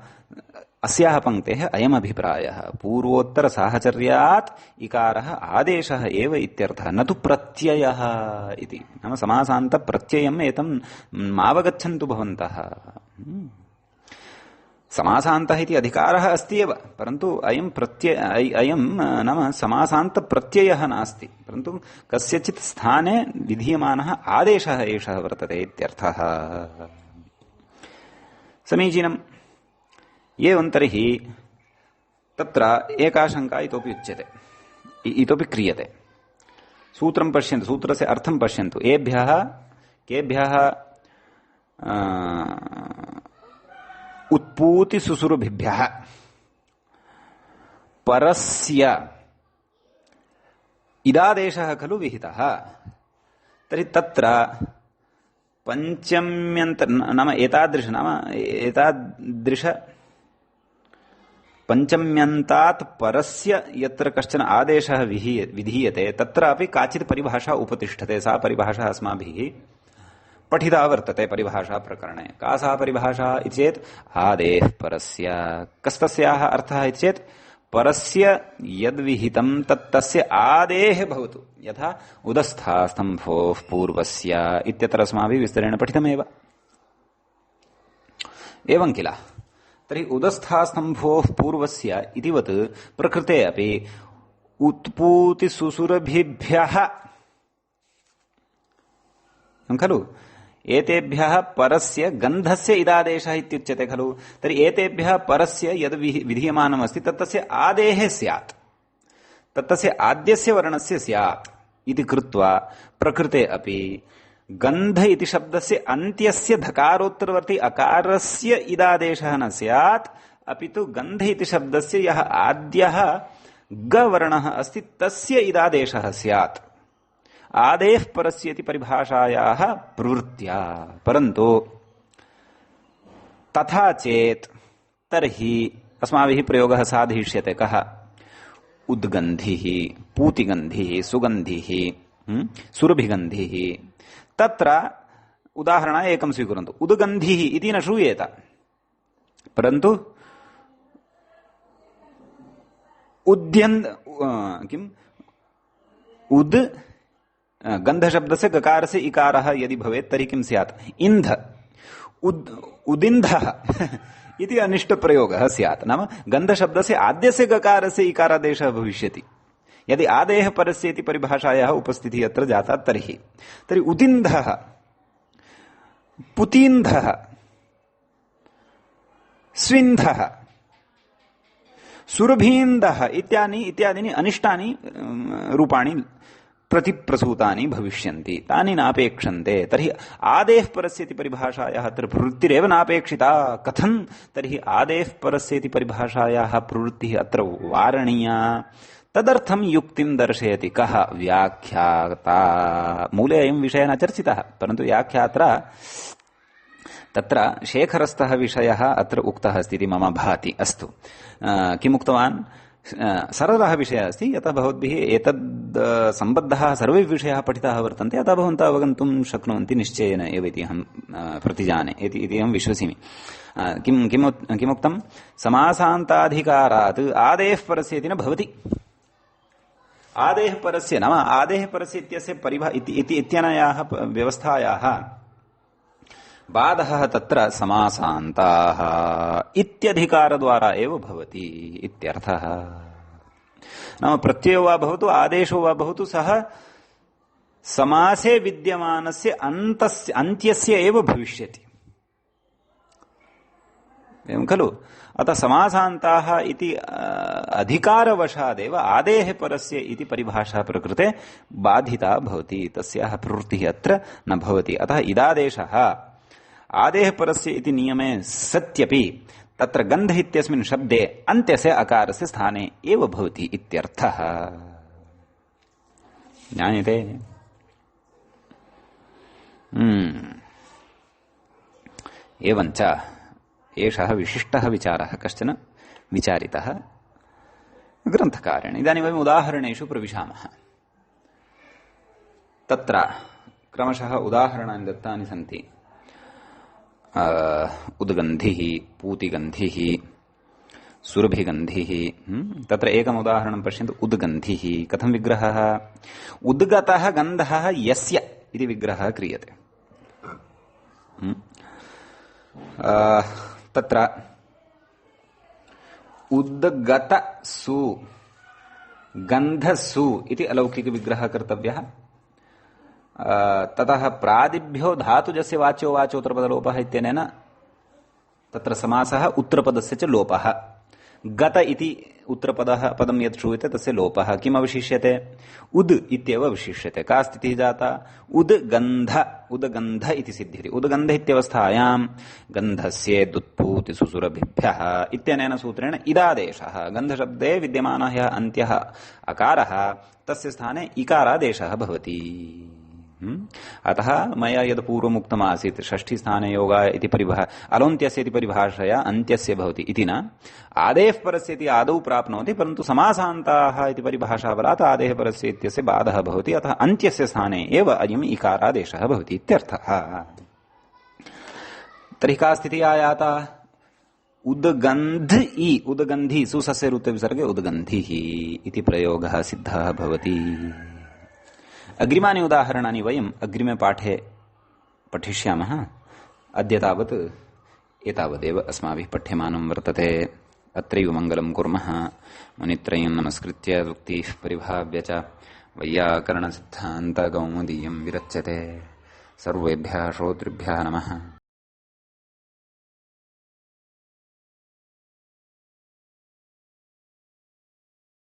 अस्याः पङ्क्तेः अयमभिप्रायः, पूर्वोत्तरसाहचर्यात् इकारः आदेशः एव इत्यर्थः, न तु प्रत्ययः इति। नाम समासान्तप्रत्ययम् एतं मावगच्छन्तु भवन्तः। समासान्तः इति अधिकारः अस्ति एव, परन्तु अयं नाम समासान्तप्रत्ययः नास्ति, परन्तु कस्यचित् स्थाने विधीयमानः आदेशः एषः वर्तते इत्यर्थः। समीचीनम्। एवं तर्हि तत्र एका शङ्का इतोपि उच्यते, इतोपि क्रियते। सूत्रं पश्यन्तु, सूत्रस्य अर्थं पश्यन्तु। एभ्यः केभ्यः उत्पूति सुसुरुभिभ्यः परस्य इदादेशः खलु विहितः, तर्हि तत्र पञ्चम्यन्त नाम एतादृश पञ्चम्यन्तात् परस्य यत्र कश्चन आदेशः विधीयते तत्रापि काचित् परिभाषा उपतिष्ठते। सा परिभाषा अस्माभिः पठिता वर्तते परिभाषा प्रकरणे। का सा परिभाषा इति चेत् आदेः परस्य। कस्तस्याः अर्थः इति चेत् परस्य यद्विहितं तत्तस्य आदेः भवतु। यथा उदस्थास्तम्भोः पूर्वस्य इत्यत्र अस्माभिः विस्तरेण पठितमेव। एवं किल। तर्हि उदस्थास्तम्भोः पूर्वस्य इतिवत् प्रकृते अपि उत्पूतिसुसुरभिभ्यः खलु एतेभ्यः परस्य गन्धस्य इदादेशः इत्युच्यते खलु। तर्हि एतेभ्यः परस्य यद् विधीयमानमस्ति तत्तस्य आदेः स्यात्, तत्तस्य आद्यस्य वर्णस्य स्यात् इति कृत्वा प्रकृते अपि गन्ध इति शब्दस्य अन्त्यस्य धकारोत्तरवर्ति अकारस्य इदादेशः न स्यात्, अपि तु गन्ध इति शब्दस्य यः आद्यः ग वर्णः अस्ति तस्य इदादेशः स्यात् आदेः परस्य इति परिभाषायाः प्रवृत्त्या। परन्तु तथा चेत् तर्हि अस्माभिः प्रयोगः साधयिष्यते कः? उद्गन्धिः, पूतिगन्धिः, सुगन्धिः, सुरभिगन्धिः। तत्र उदाहरणाय एकं स्वीकुर्वन्तु। उद्गन्धिः इति न श्रूयेत, परन्तु उद् गन्धशब्दस्य गकारस्य इकारः यदि भवेत् तर्हि किं स्यात्? इन्ध। उदिन्धः इति अनिष्टप्रयोगः स्यात्। नाम गन्धशब्दस्य आद्यस्य गकारस्य इकारादेशः भविष्यति। यदि आदेः परस्य इति परिभाषायाः उपस्थितिः अत्र जाता तर्हि उदिन्धः, पुतीन्धः, स्विन्धः, सुरभीन्धः इत्यादीनि अनिष्टानि रूपाणि प्रतिप्रसूतानि भविष्यन्ति, तानि नापेक्षन्ते। तर्हि आदेः परस्य इति परिभाषायाः अत्र प्रवृत्तिरेव नापेक्षिता। कथं तर्हि आदेः परस्य इति परिभाषायाः प्रवृत्तिः अत्र वारणीया? तदर्थं युक्तिं दर्शयति कः? व्याख्याता। मूले अयं विषयः न चर्चितः, परन्तु व्याख्यात्रा तत्र शेखरस्थः विषयः अत्र उक्तः अस्ति इति मम भाति। अस्तु, किम् उक्तवान्? सरलः विषयः अस्ति, यतः भवद्भिः एतद् सम्बद्धः सर्वे विषयाः पठिताः वर्तन्ते, अतः भवन्तः अवगन्तुं शक्नुवन्ति निश्चयेन एव इति अहं प्रतिजाने, इति अहं विश्वसिमि। किमुक्तं? समासान्ताधिकारात् आदेः परस्य इति न भवति। आदेः परस्य नाम आदेः परस्य इत्यस्य इत्यनयाः व्यवस्थायाः बाधः तत्र समासान्ताः इत्यधिकारद्वारा एव भवति इत्यर्थः। नाम प्रत्ययो वा भवतु आदेशो वा भवतु, सः समासे विद्यमानस्य अन्त्यस्य एव भविष्यति। एवं खलु? अतः समासान्ताः इति अधिकारवशादेव आदेः परस्य इति परिभाषा प्रकृते बाधिता भवति, तस्याः प्रवृत्तिः अत्र न भवति। अतः इदादेशः आदेः परस्य इति नियमे सत्यपि तत्र गन्ध इत्यस्मिन् शब्दे अन्त्यस्य अकारस्य स्थाने एव भवति इत्यर्थः। ज्ञायते? एवञ्च एषः विशिष्टः विचारः कश्चन विचारितः ग्रन्थकारेण। इदानीं वयम् उदाहरणेषु प्रविशामः। तत्र क्रमशः उदाहरणानि दत्तानि सन्ति। उद्गन्धिः, पूतिगन्धिः, सुरभिगन्धिः। तत्र एकम् उदाहरणं पश्यन्तु। उद्गन्धिः कथं विग्रहः? उद्गतः गन्धः यस्य इति विग्रहः क्रियते। तत्र उद्गतसु गन्धसु इति अलौकिकविग्रहः कर्तव्यः। ततः प्रादिभ्यो धातुजस्य वाच्यो वाचोत्तरपदलोपः इत्यनेन तत्र समासः उत्तरपदस्य च लोपः। गत इति उत्तरपदं यत् श्रूयते तस्य लोपः। किम् अवशिष्यते? उद् इत्येव अवशिष्यते। का स्थितिः जाता? उद्गन्ध इति सिद्ध्यति। उद्गन्ध इत्यवस्थायां गन्धस्येदुत्पूति सुसुरभिभ्यः इत्यनेन सूत्रेण इदादेशः, गन्धशब्दे विद्यमानः यः अन्त्यः अकारः तस्य स्थाने इकारादेशः भवति। अतः मया यद् पूर्वमुक्तमासीत् षष्ठी स्थाने योगा इति अलोन्त्यस्य इति परिभाषया अन्त्यस्य भवति इति न, आदेः परस्य इति आदौ प्राप्नोति, परन्तु समासान्ताः इति परिभाषाबलात् आदेः परस्य इत्यस्य बाधः भवति। अतः अन्त्यस्य स्थाने एव अयम् इकारादेशः भवति इत्यर्थः। तर्हि का स्थितिः आयाता? उद्गन्धी, उद्गन्धी सुसस्य रुते विसर्गे उद्गन्धिः इति प्रयोगः सिद्धः भवति। अग्रिमानि उदाहरणानि वयम् अग्रिमे पाठे पठिष्यामः। अद्य तावत् एतावदेव अस्माभिः पठ्यमानं वर्तते। अत्रैव मङ्गलं कुर्मः। मुनित्रयं नमस्कृत्य उक्तिः परिभाव्य च वैयाकरणसिद्धान्तकौमुदीयं विरच्यते। सर्वेभ्यः श्रोतृभ्यः नमः।